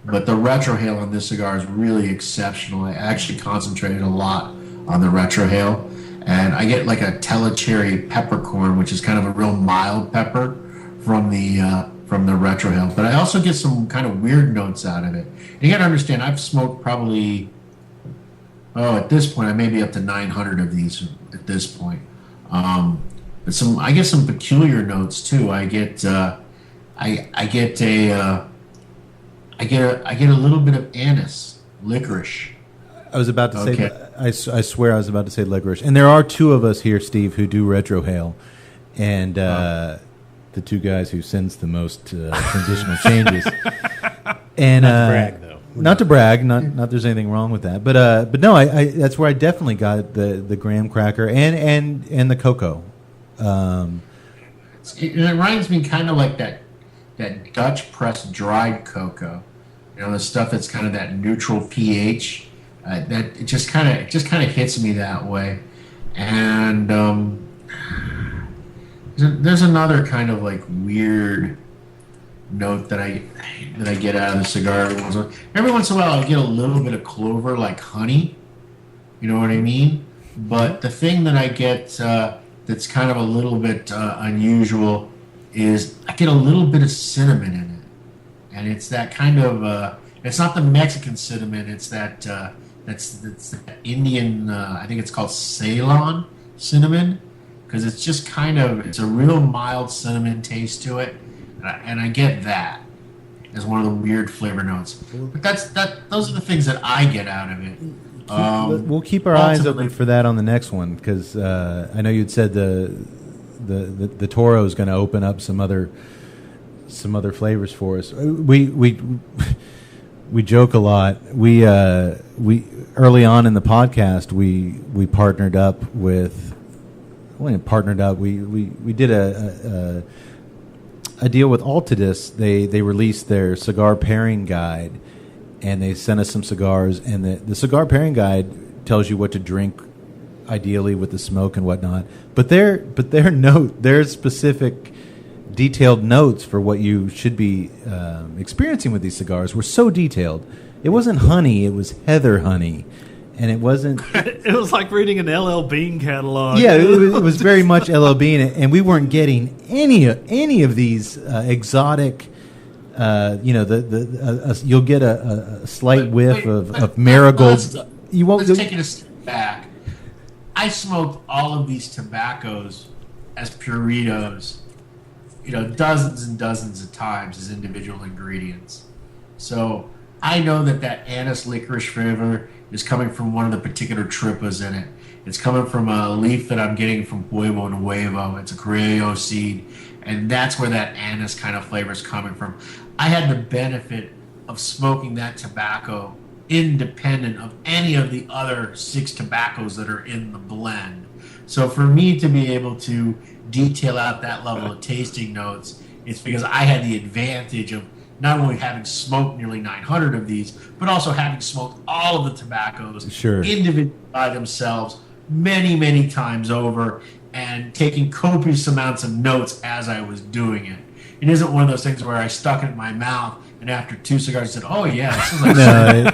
but the retrohale on this cigar is really exceptional. I actually concentrated a lot on the retrohale. And I get like a Telecherry peppercorn, which is kind of a real mild pepper from the retrohale. But I also get some kind of weird notes out of it. And you got to understand, I've smoked probably, at this point, I may be up to 900 of these at this point. But I get some peculiar notes too. I get a little bit of anise, licorice. I was about to say Okay. that. I swear I was about to say licorice. And there are two of us here, Steve, who do retrohale. And the two guys who sends the most transitional changes. And Not to brag, though. Not to brag. Not there's anything wrong with that. But no, I that's where I definitely got the graham cracker and the cocoa. It reminds me kind of like that Dutch press dried cocoa. You know, the stuff that's kind of that neutral pH. That it just kind of hits me that way. And there's another kind of like weird note that I get out of the cigar. Every once in a while, I get a little bit of clover, like honey. You know what I mean? But the thing that I get that's kind of a little bit unusual is I get a little bit of cinnamon in it, and it's that kind of it's not the Mexican cinnamon. It's that that's that Indian. I think it's called Ceylon cinnamon, because it's just it's a real mild cinnamon taste to it, and I get that as one of the weird flavor notes. But those are the things that I get out of it. We'll keep our eyes open for that on the next one, because I know you'd said the Toro is going to open up some other flavors for us. We joke a lot. We early on in the podcast we partnered up with. Well, partnered up. We did a deal with Altadis. They released their cigar pairing guide, and they sent us some cigars. And the cigar pairing guide tells you what to drink, ideally with the smoke and whatnot. But their specific, detailed notes for what you should be experiencing with these cigars were so detailed. It wasn't honey; it was heather honey, and it wasn't. It was like reading an LL Bean catalog. Yeah, it was very much LL Bean, and we weren't getting any of these exotic. You'll get a slight whiff of marigold. Let's take it a step back. I smoked all of these tobaccos as puritos, dozens and dozens of times as individual ingredients. So I know that anise licorice flavor is coming from one of the particular tripas in it. It's coming from a leaf that I'm getting from Pueblo Nuevo. It's a Criollo seed, and that's where that anise kind of flavor is coming from. I had the benefit of smoking that tobacco independent of any of the other 6 tobaccos that are in the blend. So for me to be able to detail out that level of tasting notes, it's because I had the advantage of not only having smoked nearly 900 of these, but also having smoked all of the tobaccos individually by themselves many, many times over, and taking copious amounts of notes as I was doing it. It isn't one of those things where I stuck it in my mouth and after 2 cigars said, "Oh yeah, this is like." No,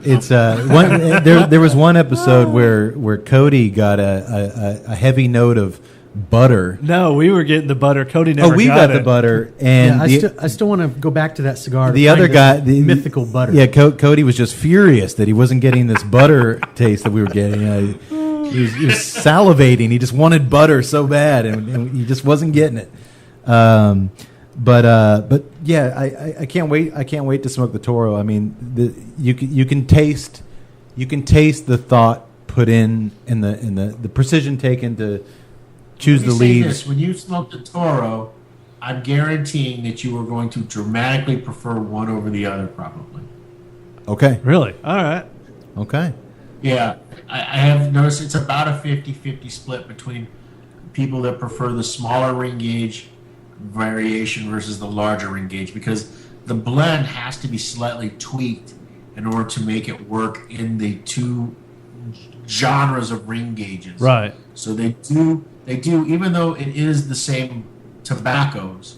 it's there was one episode where Cody got a heavy note of butter. No, we were getting the butter. Cody never. Oh, we got the butter, and I still want to go back to that cigar. The other guy, the mythical butter. Yeah, Cody was just furious that he wasn't getting this butter taste that we were getting. He was salivating. He just wanted butter so bad, and he just wasn't getting it. But yeah, I can't wait. I can't wait to smoke the Toro. I mean, you can taste the thought put in the precision taken to choose the leaves. When you smoke the Toro, I'm guaranteeing that you are going to dramatically prefer one over the other, probably. Okay. Really? All right. Okay. Yeah, I have noticed it's about a 50-50 split between people that prefer the smaller ring gauge variation versus the larger ring gauge, because the blend has to be slightly tweaked in order to make it work in the 2 genres of ring gauges. Right. So they do, even though it is the same tobaccos,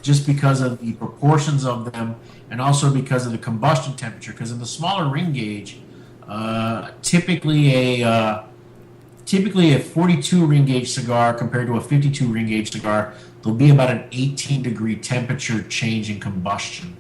just because of the proportions of them and also because of the combustion temperature. Because in the smaller ring gauge, typically a 42 ring gauge cigar compared to a 52 ring gauge cigar, there'll be about an 18-degree temperature change in combustion.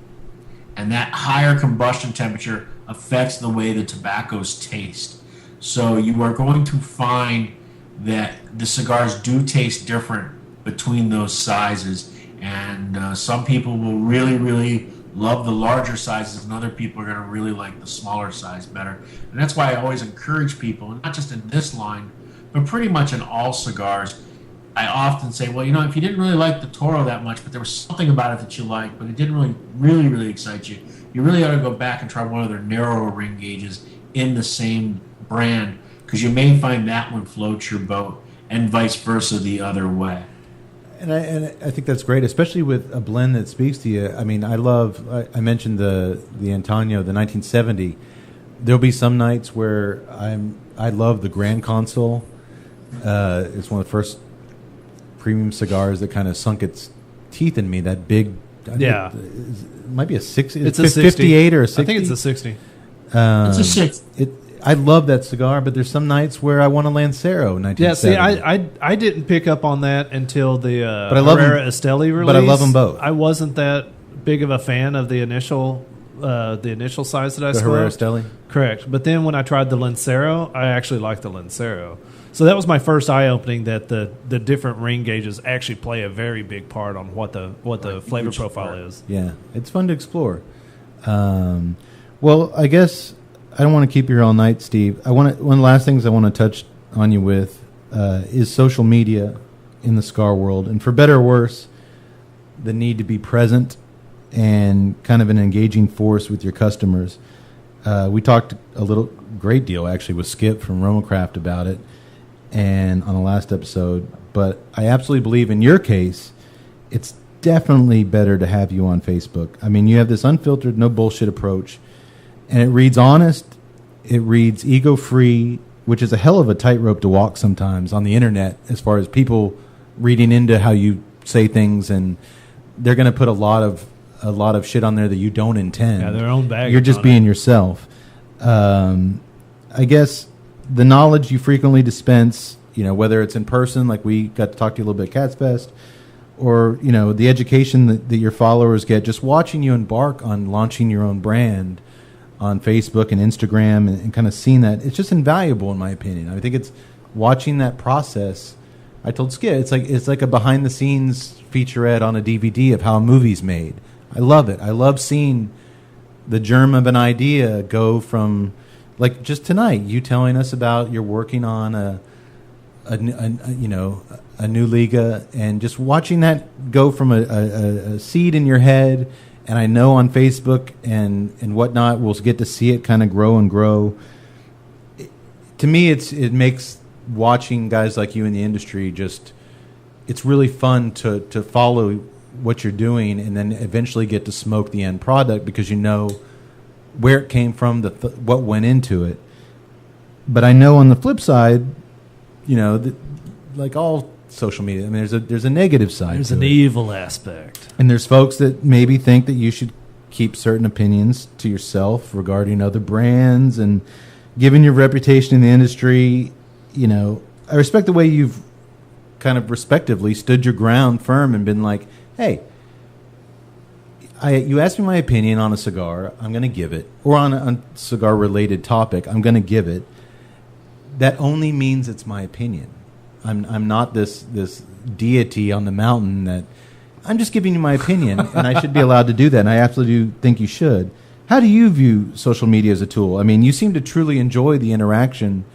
And that higher combustion temperature affects the way the tobaccos taste. So you are going to find that the cigars do taste different between those sizes. And some people will really, really love the larger sizes, and other people are going to really like the smaller size better. And that's why I always encourage people, and not just in this line, but pretty much in all cigars. I often say, well, if you didn't really like the Toro that much, but there was something about it that you liked, but it didn't really excite you, you really ought to go back and try one of their narrower ring gauges in the same brand, because you may find that one floats your boat, and vice versa the other way. And I think that's great, especially with a blend that speaks to you. I mean, I mentioned the Antonio, the 1970. There'll be some nights where I love the Grand Consul. It's one of the first premium cigars that kind of sunk its teeth in me. That big, Yeah. it might be a 60. It's a 60. 58 or a 60. I think it's a 60. It's a 6. I love that cigar, but there's some nights where I want a Lancero 1970. Yeah, see, I didn't pick up on that until the But I love Herrera them- Esteli release. but I love them both. I wasn't that big of a fan of the initial size that I The smoked. Herrera Esteli? Correct. But then when I tried the Lancero, I actually liked the Lancero. So that was my first eye-opening that the different ring gauges actually play a very big part on what the flavor profile is. Yeah, it's fun to explore. Well, I guess I don't want to keep you here all night, Steve. One of the last things I want to touch on you with is social media in the cigar world, and for better or worse, the need to be present and kind of an engaging force with your customers. We talked great deal actually with Skip from Romacraft about it, and on the last episode. But I absolutely believe in your case, it's definitely better to have you on Facebook. I mean, you have this unfiltered, no bullshit approach, and it reads honest, it reads ego-free, which is a hell of a tightrope to walk sometimes on the internet as far as people reading into how you say things, and they're going to put a lot of shit on there that you don't intend. Yeah, their own baggage. You're just on being it. yourself. I guess the knowledge you frequently dispense, whether it's in person, like we got to talk to you a little bit at CatsFest, or, the education that your followers get, just watching you embark on launching your own brand on Facebook and Instagram and kind of seeing that, it's just invaluable in my opinion. I think it's watching that process. I told Skip, it's like a behind the scenes featurette on a DVD of how a movie's made. I love it. I love seeing the germ of an idea go from, like just tonight, you telling us about you're working on a new Liga, and just watching that go from a seed in your head. And I know on Facebook and whatnot, we'll get to see it kind of grow and grow. To me, it makes watching guys like you in the industry it's really fun to follow what you're doing, and then eventually get to smoke the end product because you know where it came from, what went into it. But I know on the flip side, like all social media, I mean, there's a negative side. There's to an it. evil aspect. And there's folks that maybe think that you should keep certain opinions to yourself regarding other brands, and given your reputation in the industry, I respect the way you've kind of respectively stood your ground firm and been like, hey, you asked me my opinion on a cigar, I'm going to give it, or on a cigar-related topic, I'm going to give it. That only means it's my opinion. I'm not this deity on the mountain that I'm just giving you my opinion, and I should be allowed to do that, and I absolutely do think you should. How do you view social media as a tool? I mean, you seem to truly enjoy the interaction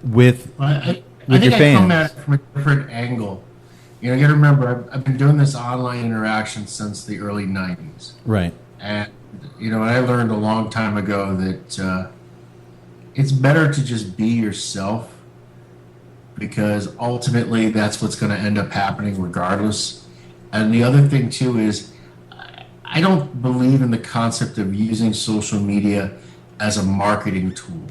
with I your think I fans. come at it from a different angle. You got to remember, I've been doing this online interaction since the early 90s. Right. And, I learned a long time ago that it's better to just be yourself, because ultimately that's what's going to end up happening regardless. And the other thing, too, is I don't believe in the concept of using social media as a marketing tool.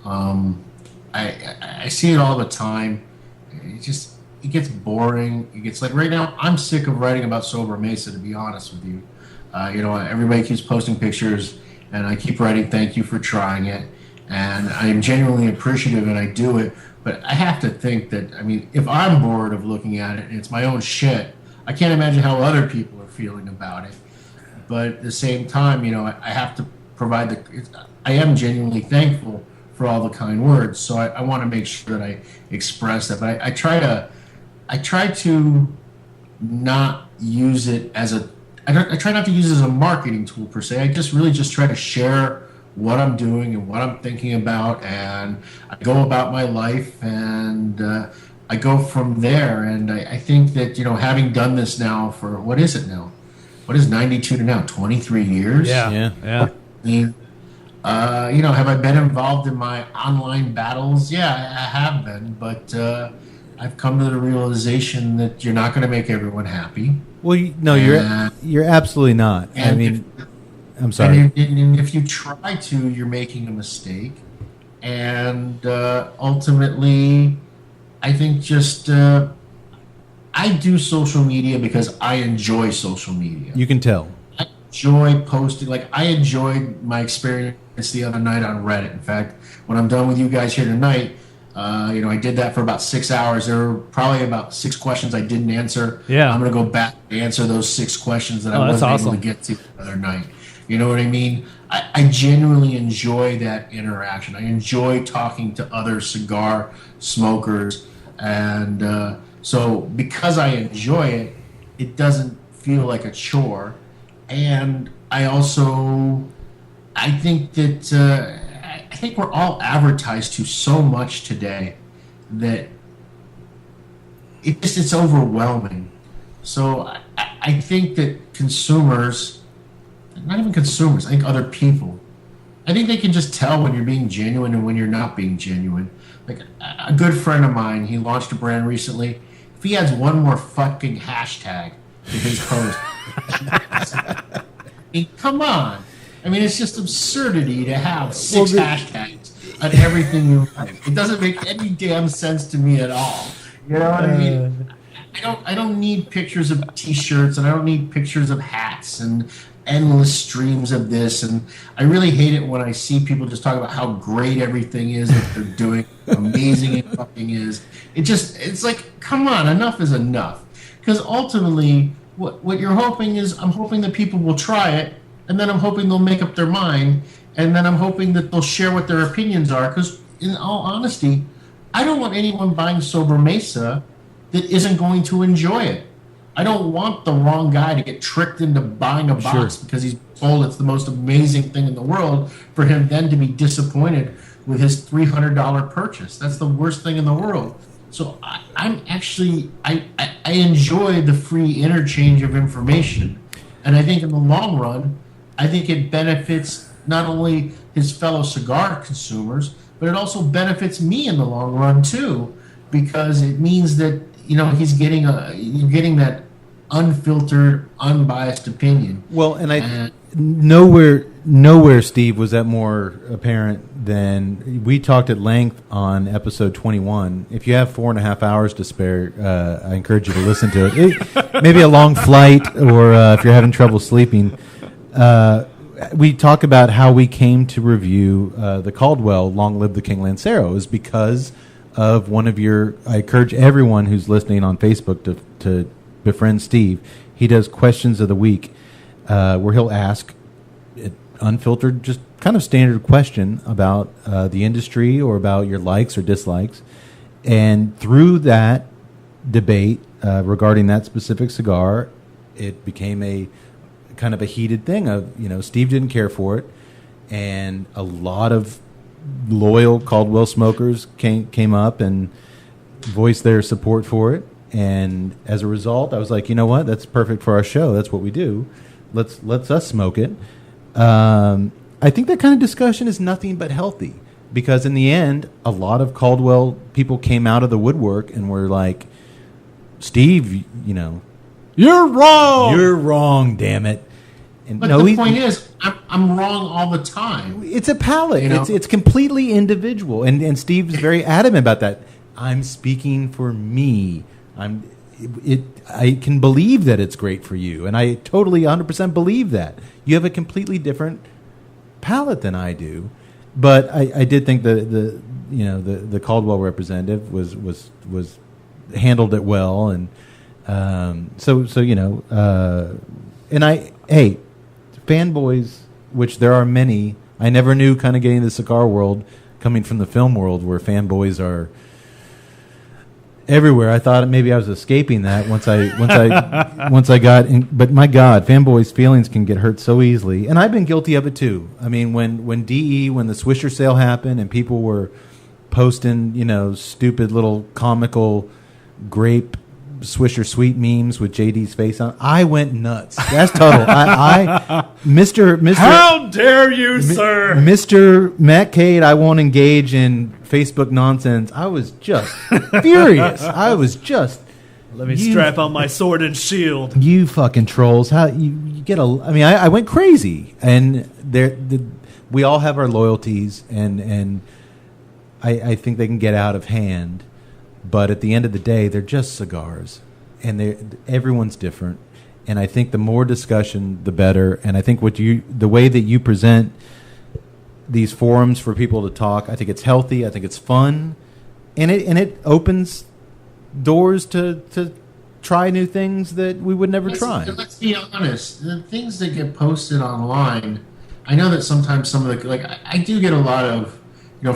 I see it all the time. It gets boring. It gets like right now, I'm sick of writing about Sobremesa, to be honest with you. Everybody keeps posting pictures, and I keep writing, thank you for trying it. And I am genuinely appreciative, and I do it. But I have to think that, if I'm bored of looking at it and it's my own shit, I can't imagine how other people are feeling about it. But at the same time, I have to provide I am genuinely thankful for all the kind words. So I want to make sure that I express that. But I try to not use it as I try not to use it as a marketing tool per se. I just really just try to share what I'm doing and what I'm thinking about, and I go about my life, and I go from there. And I think that, having done this now for, what is it now? What is 92 to now? 23 years? Yeah. I mean, have I been involved in my online battles? Yeah, I have been, but I've come to the realization that you're not going to make everyone happy. Well, you're absolutely not. I mean, I'm sorry. And if you try to, you're making a mistake. And ultimately, I think just I do social media because I enjoy social media. You can tell. I enjoy posting. Like, I enjoyed my experience the other night on Reddit. In fact, when I'm done with you guys here tonight, I did that for about 6 hours. There were probably about 6 questions I didn't answer. Yeah. I'm going to go back and answer those 6 questions that I wasn't able to get to the other night. You know what I mean? I genuinely enjoy that interaction. I enjoy talking to other cigar smokers. And so because I enjoy it, it doesn't feel like a chore. And I think that I think we're all advertised to so much today that it's overwhelming. So I think that consumers, not even consumers, I think other people, I think they can just tell when you're being genuine and when you're not being genuine. Like, a good friend of mine, he launched a brand recently. If he adds one more fucking hashtag to his post, I mean, come on. I mean, it's just absurdity to have 6 hashtags on everything you write. It doesn't make any damn sense to me at all. You know what I mean? I don't need pictures of T-shirts, and I don't need pictures of hats and endless streams of this. And I really hate it when I see people just talk about how great everything is that they're doing, how amazing it fucking is. It's like, come on, enough is enough. Because ultimately, what you're hoping is, I'm hoping that people will try it, and then I'm hoping they'll make up their mind, and then I'm hoping that they'll share what their opinions are. Because in all honesty, I don't want anyone buying Sobremesa that isn't going to enjoy it. I don't want the wrong guy to get tricked into buying a box because he's told it's the most amazing thing in the world, for him then to be disappointed with his $300 purchase. That's the worst thing in the world. So I enjoy the free interchange of information. And I think in the long run, I think it benefits not only his fellow cigar consumers, but it also benefits me in the long run too, because it means that, you're getting that unfiltered, unbiased opinion. Well, and nowhere, Steve, was that more apparent than we talked at length on episode 21. If you have 4.5 hours to spare, I encourage you to listen to it. Maybe a long flight, or if you're having trouble sleeping. We talk about how we came to review the Caldwell Long Live the King Lancero is because of one of your. I encourage everyone who's listening on Facebook to befriend Steve. He does questions of the week, where he'll ask unfiltered, just kind of standard question about the industry or about your likes or dislikes, and through that debate regarding that specific cigar, it became a kind of a heated thing of, Steve didn't care for it, and a lot of loyal Caldwell smokers came up and voiced their support for it. And as a result, I was like, you know what? That's perfect for our show. That's what we do. Let's us smoke it. I think that kind of discussion is nothing but healthy, because in the end, a lot of Caldwell people came out of the woodwork and were like, Steve, you're wrong. You're wrong, damn it. And but the point is, I'm wrong all the time. It's a palate. It's completely individual. And Steve's very adamant about that. I'm speaking for me. I can believe that it's great for you, and I totally 100% believe that. You have a completely different palate than I do. But I did think the Caldwell representative was handled it well, and fanboys, which there are many. I never knew, kind of getting the cigar world, coming from the film world, where fanboys are, everywhere. I thought maybe I was escaping that once I got in, but my God, fanboys' feelings can get hurt so easily, and I've been guilty of it too. I mean, when the Swisher sale happened and people were posting, stupid little comical grape Swisher Sweet memes with JD's face on, I went nuts. That's total. Mr. How dare you, sir? Mr. Matt Cade, I won't engage in Facebook nonsense. I was just furious. I was just. Let me strap on my sword and shield. You fucking trolls! How you get a? I mean, I went crazy, and we all have our loyalties, and I think they can get out of hand. But at the end of the day, they're just cigars, and everyone's different. And I think the more discussion, the better. And I think the way that you present these forums for people to talk, I think it's healthy. I think it's fun, and it opens doors to try new things that we would never try. Let's be honest. The things that get posted online, I know that sometimes some of the I do get a lot of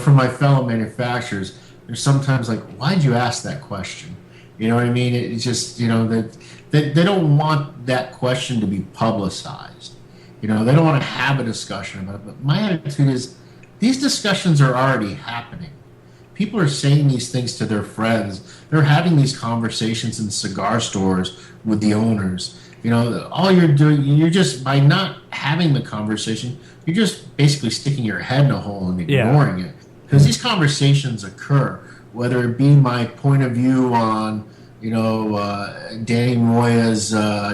from my fellow manufacturers. There's sometimes why'd you ask that question? You know what I mean? It's just that they don't want that question to be publicized. They don't want to have a discussion about it. But my attitude is these discussions are already happening. People are saying these things to their friends. They're having these conversations in cigar stores with the owners. All you're doing, you're just, by not having the conversation, you're just basically sticking your head in a hole and ignoring it. Because these conversations occur, whether it be my point of view on, Danny Moya's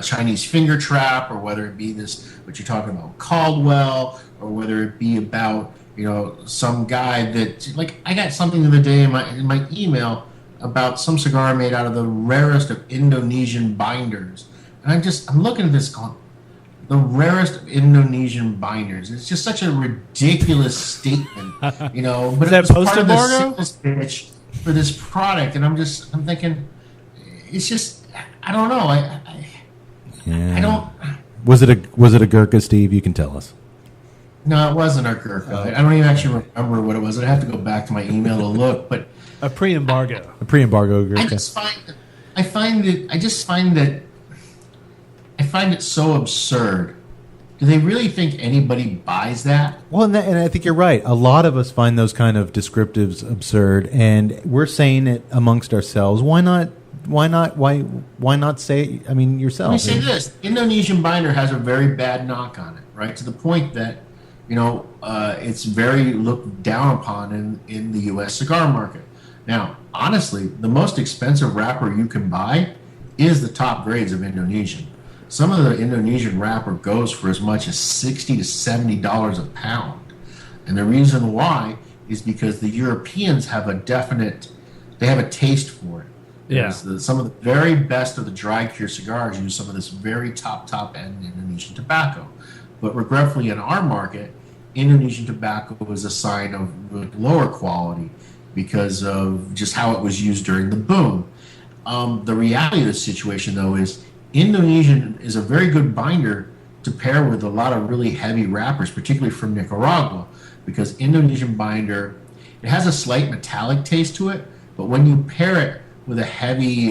Chinese finger trap, or whether it be what you're talking about, Caldwell, or whether it be about, some guy that, I got something the other day in my email about some cigar made out of the rarest of Indonesian binders. And I'm looking at this going, the rarest of Indonesian binders. It's just such a ridiculous statement, But is that it was part of the post-embargo? sales pitch for this product, and I'm thinking, it's just, I don't know. I don't. Was it a Gurkha, Steve? You can tell us. No, it wasn't a Gurkha. I don't even actually remember what it was. I'd have to go back to my email to look, but A pre-embargo. A pre-embargo Gurkha. I find it so absurd. Do they really think anybody buys that? Well, and I think you're right. A lot of us find those kind of descriptives absurd, and we're saying it amongst ourselves. Why not? Why not say? I mean, yourself. Let me say this: Indonesian binder has a very bad knock on it, right? To the point that it's very looked down upon in the U.S. cigar market. Now, honestly, the most expensive wrapper you can buy is the top grades of Indonesian. Some of the Indonesian wrapper goes for as much as $60 to $70 a pound. And the reason why is because the Europeans have a taste for it. Yeah. Some of the very best of the dry cure cigars use some of this very top end Indonesian tobacco. But regretfully, in our market, Indonesian tobacco was a sign of lower quality because of just how it was used during the boom. The reality of the situation, though, is Indonesian is a very good binder to pair with a lot of really heavy wrappers, particularly from Nicaragua, because Indonesian binder, it has a slight metallic taste to it, but when you pair it with a heavy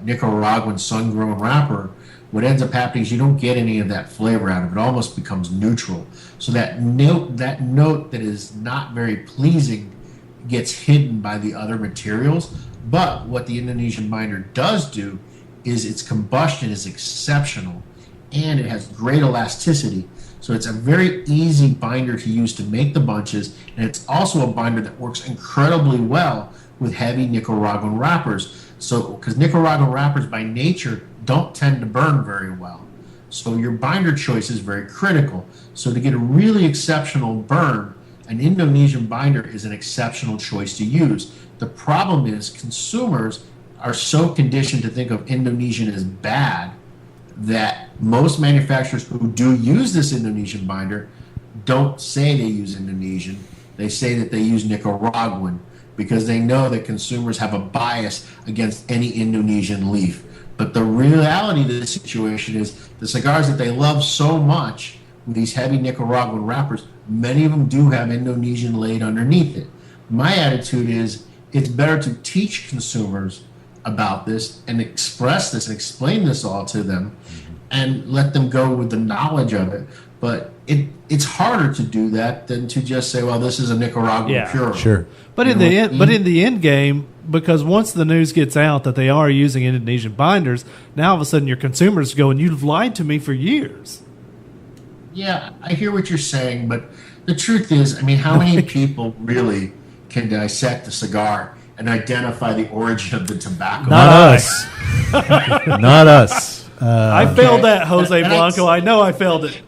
Nicaraguan sun-grown wrapper, what ends up happening is you don't get any of that flavor out of it. It almost becomes neutral. So that note that is not very pleasing gets hidden by the other materials. But what the Indonesian binder does do is its combustion is exceptional, and it has great elasticity. So it's a very easy binder to use to make the bunches, and it's also a binder that works incredibly well with heavy Nicaraguan wrappers. So, because Nicaraguan wrappers by nature don't tend to burn very well. So your binder choice is very critical. So to get a really exceptional burn, an Indonesian binder is an exceptional choice to use. The problem is consumers are so conditioned to think of Indonesian as bad that most manufacturers who do use this Indonesian binder don't say they use Indonesian. They say that they use Nicaraguan because they know that consumers have a bias against any Indonesian leaf. But the reality of the situation is the cigars that they love so much with these heavy Nicaraguan wrappers, many of them do have Indonesian laid underneath it. My attitude is it's better to teach consumers about this and express this and explain this all to them and let them go with the knowledge of it. But it's harder to do that than to just say, well, this is a Nicaraguan puro. Sure. But in the end game, because once the news gets out that they are using Indonesian binders, now all of a sudden your consumers go, and you've lied to me for years. Yeah, I hear what you're saying, but the truth is, I mean, how many people really can dissect a cigar and identify the origin of the tobacco? Not us. Not us. I failed that, Jose Blanco. I know I failed it.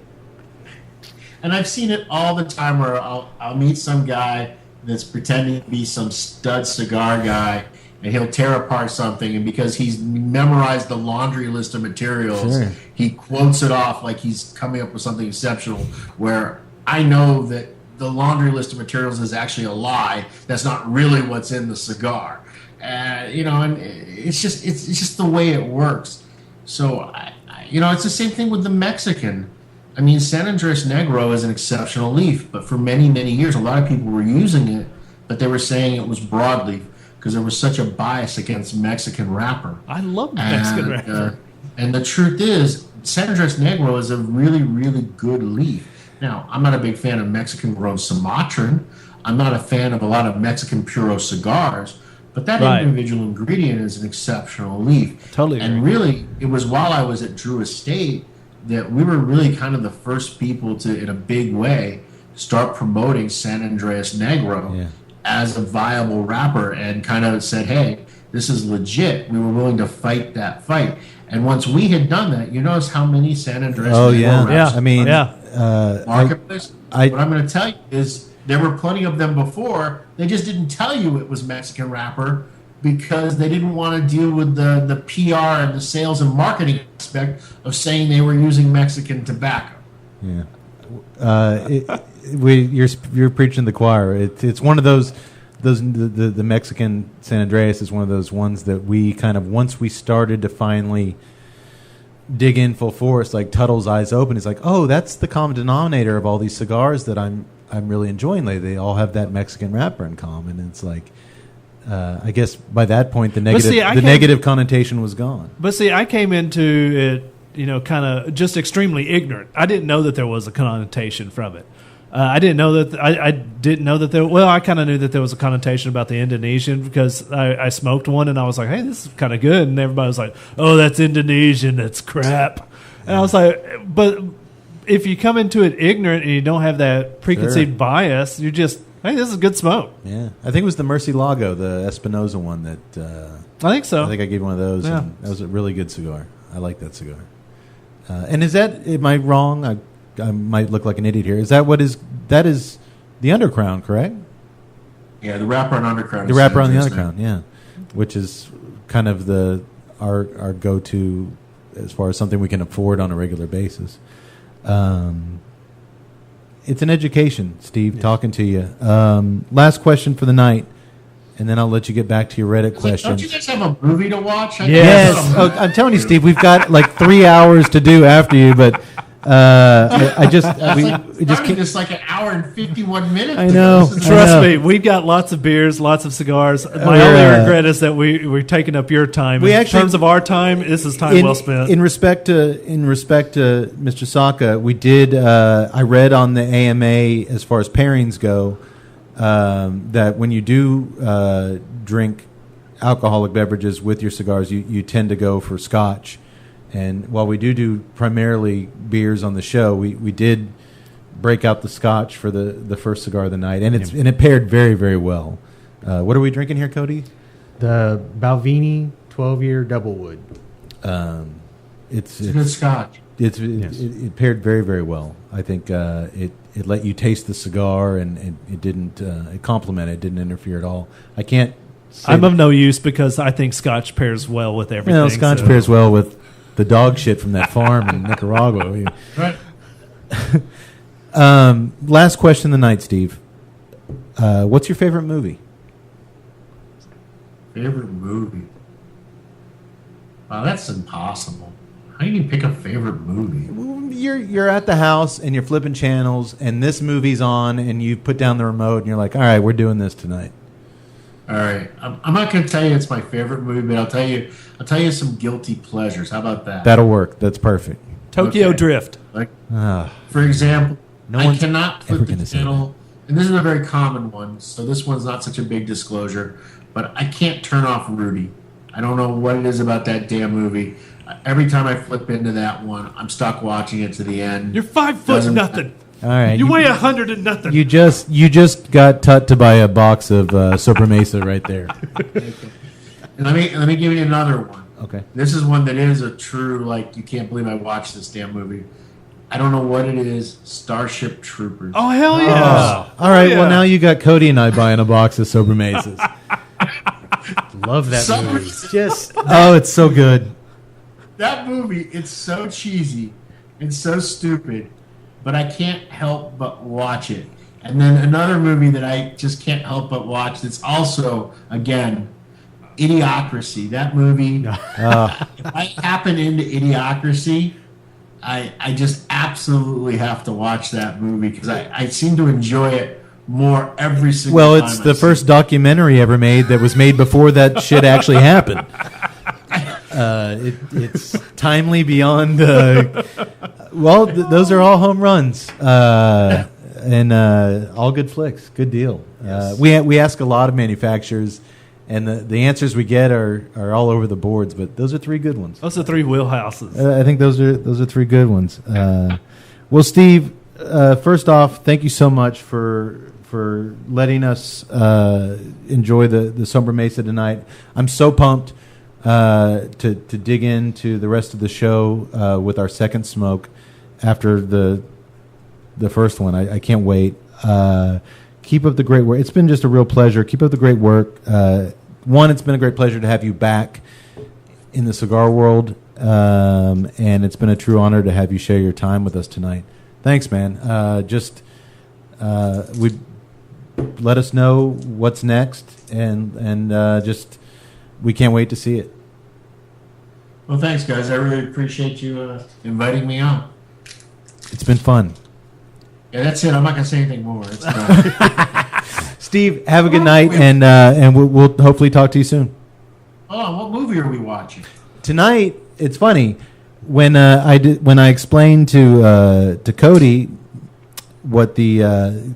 And I've seen it all the time where I'll meet some guy that's pretending to be some stud cigar guy, and he'll tear apart something, and because he's memorized the laundry list of materials, Sure. he quotes it off like he's coming up with something exceptional, where I know that the laundry list of materials is actually a lie. That's not really what's in the cigar. And it's just the way it works. So, it's the same thing with the Mexican. I mean, San Andres Negro is an exceptional leaf, but for many, many years, a lot of people were using it, but they were saying it was broadleaf because there was such a bias against Mexican wrapper. I love Mexican wrapper. And the truth is, San Andres Negro is a really, really good leaf. Now, I'm not a big fan of Mexican-grown Sumatran. I'm not a fan of a lot of Mexican Puro cigars, but that individual ingredient is an exceptional leaf. Totally. And really, it was while I was at Drew Estate that we were really kind of the first people to, in a big way, start promoting San Andreas Negro as a viable wrapper, and kind of said, hey, this is legit. We were willing to fight that fight. And once we had done that, you notice how many San Andreas Negro wraps I mean, marketplace. What I'm going to tell you is there were plenty of them before. They just didn't tell you it was Mexican wrapper because they didn't want to deal with the PR and the sales and marketing aspect of saying they were using Mexican tobacco. Yeah. You're preaching the choir. It's one of those the Mexican San Andreas is one of those ones that we kind of, once we started to finally dig in full force, like Tuttle's eyes open, he's like, oh, that's the common denominator of all these cigars that I'm really enjoying lately. They all have that Mexican wrapper in common. And it's like, I guess by that point the negative connotation was gone. But see, I came into it, kind of just extremely ignorant. I didn't know that there was a connotation from it. I didn't know that. I didn't know that there. Well, I kind of knew that there was a connotation about the Indonesian because I smoked one and I was like, "Hey, this is kind of good," and everybody was like, "Oh, that's Indonesian. That's crap." And I was like, "But if you come into it ignorant and you don't have that preconceived bias, you just, hey, this is good smoke." Yeah, I think it was the Murcielago, the Espinosa one that. I think so. I think I gave one of those. Yeah. And that was a really good cigar. I like that cigar. And am I wrong? I might look like an idiot here. Is that that is the undercrown, correct? Yeah, the wrapper on undercrown. The wrapper on the undercrown, yeah, which is kind of our go-to as far as something we can afford on a regular basis. It's an education, Steve. Talking to you. Last question for the night, and then I'll let you get back to your Reddit questions. Don't you guys have a movie to watch? Yes. Oh, I'm telling you, Steve, we've got like 3 hours to do after you, but. It's like an hour and 51 minutes. I know. Trust me, we've got lots of beers, lots of cigars. My only regret is that we're taking up your time. In terms of our time, this is time well spent. In respect to Mr. Saka, we did. I read on the AMA as far as pairings go that when you do drink alcoholic beverages with your cigars, you tend to go for Scotch. And while we do primarily beers on the show, we did break out the Scotch for the first cigar of the night, and it paired very, very well. What are we drinking here, Cody? The Balvenie 12-year Double Wood. It's a good Scotch. It paired very, very well. I think it let you taste the cigar, and it didn't it complemented. It didn't interfere at all. I can't. I'm of no use because I think Scotch pairs well with everything. Scotch pairs well with the dog shit from that farm in Nicaragua. Right. Last question of the night, Steve. What's your favorite movie? Favorite movie? Wow, that's impossible. How do you pick a favorite movie? You're at the house and you're flipping channels and this movie's on and you put down the remote and you're like, all right, we're doing this tonight. All right. I'm not going to tell you it's my favorite movie, but I'll tell you some guilty pleasures. How about that? That'll work. That's perfect. Tokyo Okay. Drift. Like, Ah, for example, No I one's cannot ever flip gonna the say channel, and this is a very common one, so this one's not such a big disclosure, but I can't turn off Rudy. I don't know what it is about that damn movie. Every time I flip into that one, I'm stuck watching it to the end. You're 5 foot Doesn't- nothing. all right. You weigh 100 and nothing. You just got tut to buy a box of Sobremesa right there. And let me give you another one. Okay. This is one that is a true, like, you can't believe I watched this damn movie. I don't know what it is. Starship Troopers. Oh, hell yeah. All right. Yeah. Well, now you got Cody and I buying a box of Sobremesas. Love that Some movie. reason- Just it's so good. That movie, it's so cheesy. It's so stupid. But I can't help but watch it. And then another movie that I just can't help but watch that's also, again, Idiocracy. That movie, if I happen into Idiocracy, I just absolutely have to watch that movie because I seem to enjoy it more every single Well, time. it's I the see first it. documentary ever made that was made before that shit actually happened. It's timely beyond. Those are all home runs and all good flicks. Good deal. We ask a lot of manufacturers, and the answers we get are all over the boards. But those are three good ones. Those are 3 wheelhouses. I think those are three good ones. Well, Steve, first off, thank you so much for letting us enjoy the Sobremesa tonight. I'm so pumped to dig into the rest of the show with our second smoke after the first one. I can't wait. Keep up the great work. It's been just a real pleasure. Keep up the great work. One, it's been a great pleasure to have you back in the cigar world, and it's been a true honor to have you share your time with us tonight. Thanks, man. We let us know what's next, and just we can't wait to see it. Well, thanks, guys. I really appreciate you inviting me on. It's been fun. Yeah, that's it. I'm not going to say anything more. It's done. Steve, have a good night, and we'll hopefully talk to you soon. Oh, what movie are we watching? Tonight, it's funny when I explained to Cody what the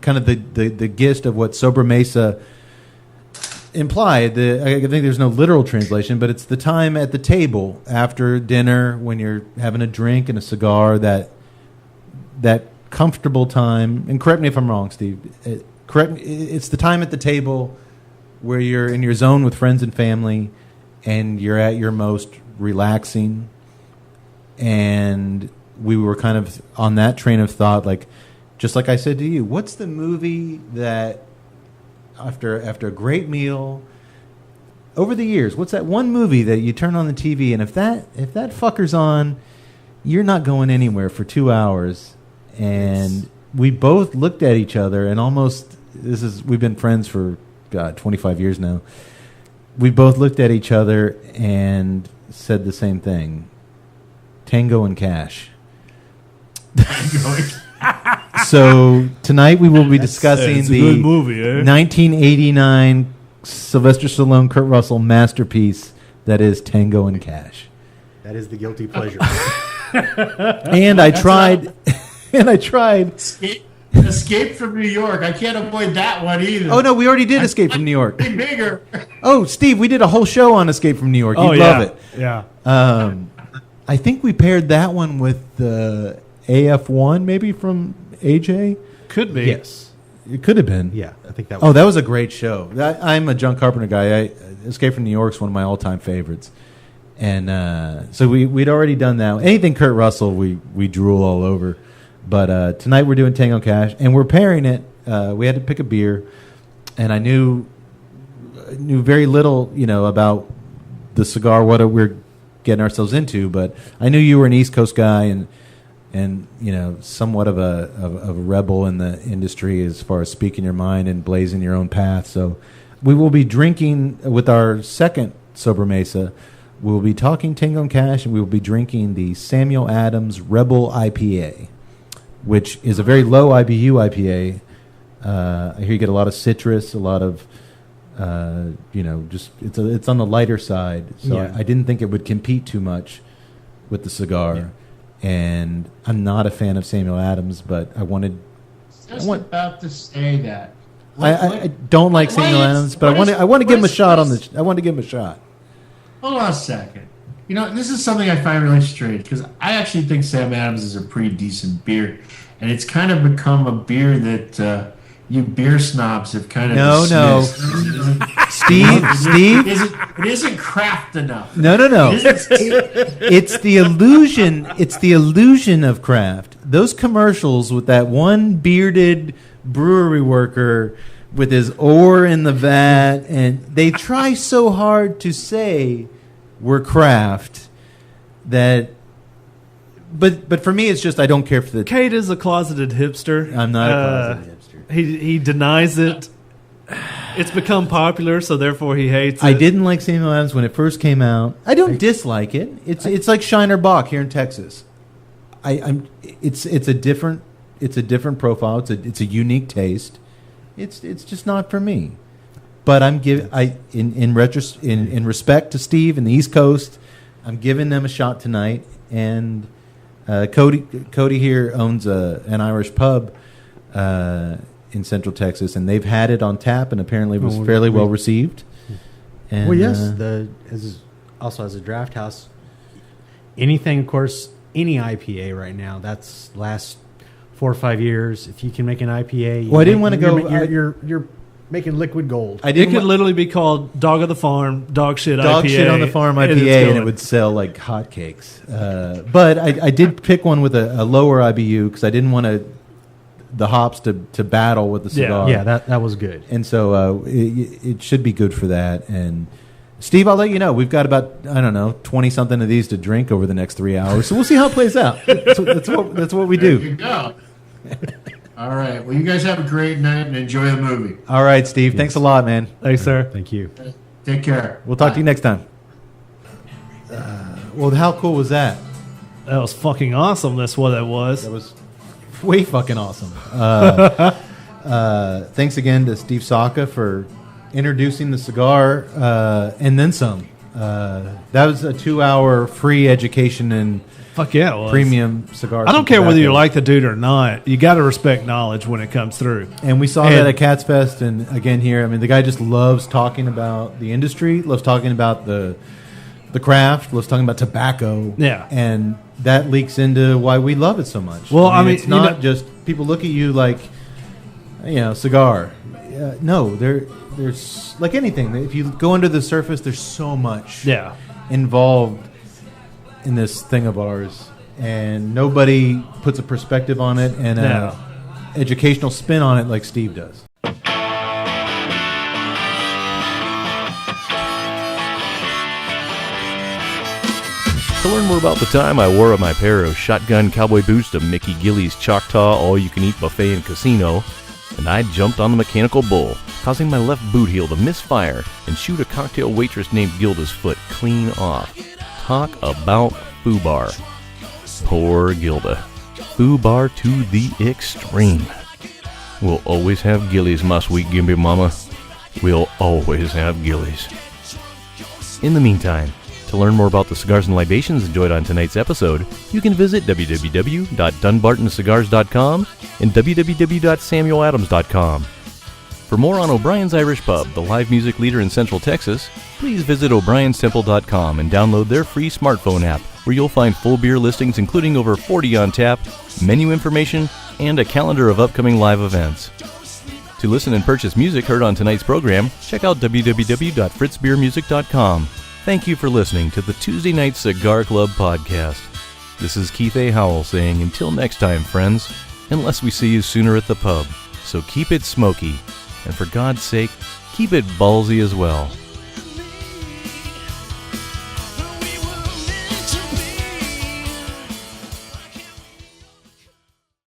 kind of the gist of what Sobremesa implied. I think there's no literal translation, but it's the time at the table after dinner when you're having a drink and a cigar, that comfortable time. And correct me if I'm wrong, Steve. It's the time at the table where you're in your zone with friends and family, and you're at your most relaxing. And we were kind of on that train of thought, just like I said to you, what's the movie that after a great meal over the years, what's that one movie that you turn on the TV, and if that fucker's on, you're not going anywhere for 2 hours? And we both looked at each other and we've been friends for 25 years now. We both looked at each other and said the same thing. Tango and Cash. So tonight we will be discussing It's a the good movie, eh? 1989 Sylvester Stallone, Kurt Russell masterpiece that is Tango and Cash. That is the guilty pleasure. And I tried. Escape from New York. I can't avoid that one either. Oh no, we already did Escape from New York. Bigger. Oh, Steve, we did a whole show on Escape from New York. You'd love it. Yeah. I think we paired that one with the AF1, maybe from AJ. Could be. Yes, it could have been. Yeah, I think that was. Oh, that was a great show. I'm a John Carpenter guy. Escape from New York is one of my all-time favorites. And so we'd already done that. Anything Kurt Russell, we drool all over. But tonight we're doing Tango Cash, and we're pairing it. We had to pick a beer, and I knew very little, about the cigar, what we're getting ourselves into. But I knew you were an East Coast guy, and somewhat of a rebel in the industry as far as speaking your mind and blazing your own path. So we will be drinking with our second Sobremesa. We will be talking Tango and Cash, and we will be drinking the Samuel Adams Rebel IPA, which is a very low IBU IPA. I hear you get a lot of citrus, a lot of Just it's on the lighter side. So Yeah. I didn't think it would compete too much with the cigar. Yeah. And I'm not a fan of Samuel Adams, but I wanted. Just about to say that. I don't like Why Samuel is- Adams, but what I want to is- give him a what is- shot what on is- the. I want to give him a shot. Hold on a second. This is something I find really strange because I actually think Sam Adams is a pretty decent beer, and it's kind of become a beer that you beer snobs have kind of dismissed. Steve, It isn't craft enough. No. It isn't- It's the illusion. It's the illusion of craft. Those commercials with that one bearded brewery worker with his oar in the vat, and they try so hard to say we're craft that. But for me, it's just I don't care for the. Kate is a closeted hipster. I'm not a closeted hipster. He denies it. It's become popular, so therefore he hates it. I didn't like Samuel Adams when it first came out. I don't dislike it. It's like Shiner Bock here in Texas. It's a different profile. It's a unique taste. It's just not for me. But in respect to Steve and the East Coast, I'm giving them a shot tonight. And Cody here owns an Irish pub in Central Texas, and they've had it on tap, and apparently it was fairly well received. And, Well, yes, also as a draft house, anything, of course, any IPA right now, that's last 4 or 5 years. If you can make an IPA, Well, I didn't want to go. You're making liquid gold. I It didn't. could literally be called Dog of the Farm, Dog Shit Dog IPA. shit on the farm and IPA, it's and going. it would sell like hotcakes. But I did pick one with a lower IBU because I didn't want the hops to battle with the cigar. Yeah, that was good. And so it should be good for that. And Steve, I'll let you know. We've got about 20-something of these to drink over the next 3 hours. So we'll see how it plays out. That's what we There do. you go. All right. Well, you guys have a great night and enjoy the movie. All right, Steve. Thanks a lot, man. Thanks, sir. Thank you. Take care. We'll talk to you next time. Well, how cool was that? That was fucking awesome. That's what that was. That was way fucking awesome. Thanks again to Steve Saka for introducing the cigar and then some. That was a 2-hour free education in Fuck yeah, it was. premium cigars. I don't and care whether you tobacco. like the dude or not. You got to respect knowledge when it comes through. And we saw that at Cats Fest, and again here. I mean, the guy just loves talking about the industry, loves talking about the craft, loves talking about tobacco. Yeah. And that leaks into why we love it so much. Well, I mean, it's not just people look at you like, cigar. No, there's like anything. If you go under the surface, there's so much involved in this thing of ours, and nobody puts a perspective on it and an educational spin on it like Steve does. To learn more about the time I wore my pair of shotgun cowboy boots to Mickey Gillies' Choctaw all-you-can-eat buffet and casino, and I jumped on the mechanical bull, causing my left boot heel to misfire and shoot a cocktail waitress named Gilda's foot clean off. Talk about foobar. Poor Gilda. Foobar to the extreme. We'll always have Gillies, my sweet Gimpy mama. We'll always have Gillies. In the meantime, to learn more about the cigars and libations enjoyed on tonight's episode, you can visit www.dunbartoncigars.com and www.samueladams.com. For more on O'Brien's Irish Pub, the live music leader in Central Texas, please visit o'brienstemple.com and download their free smartphone app, where you'll find full beer listings including over 40 on tap, menu information, and a calendar of upcoming live events. To listen and purchase music heard on tonight's program, check out www.fritzbeermusic.com. Thank you for listening to the Tuesday Night Cigar Club podcast. This is Keith A. Howell saying until next time, friends, unless we see you sooner at the pub. So keep it smoky, and for God's sake, keep it ballsy as well.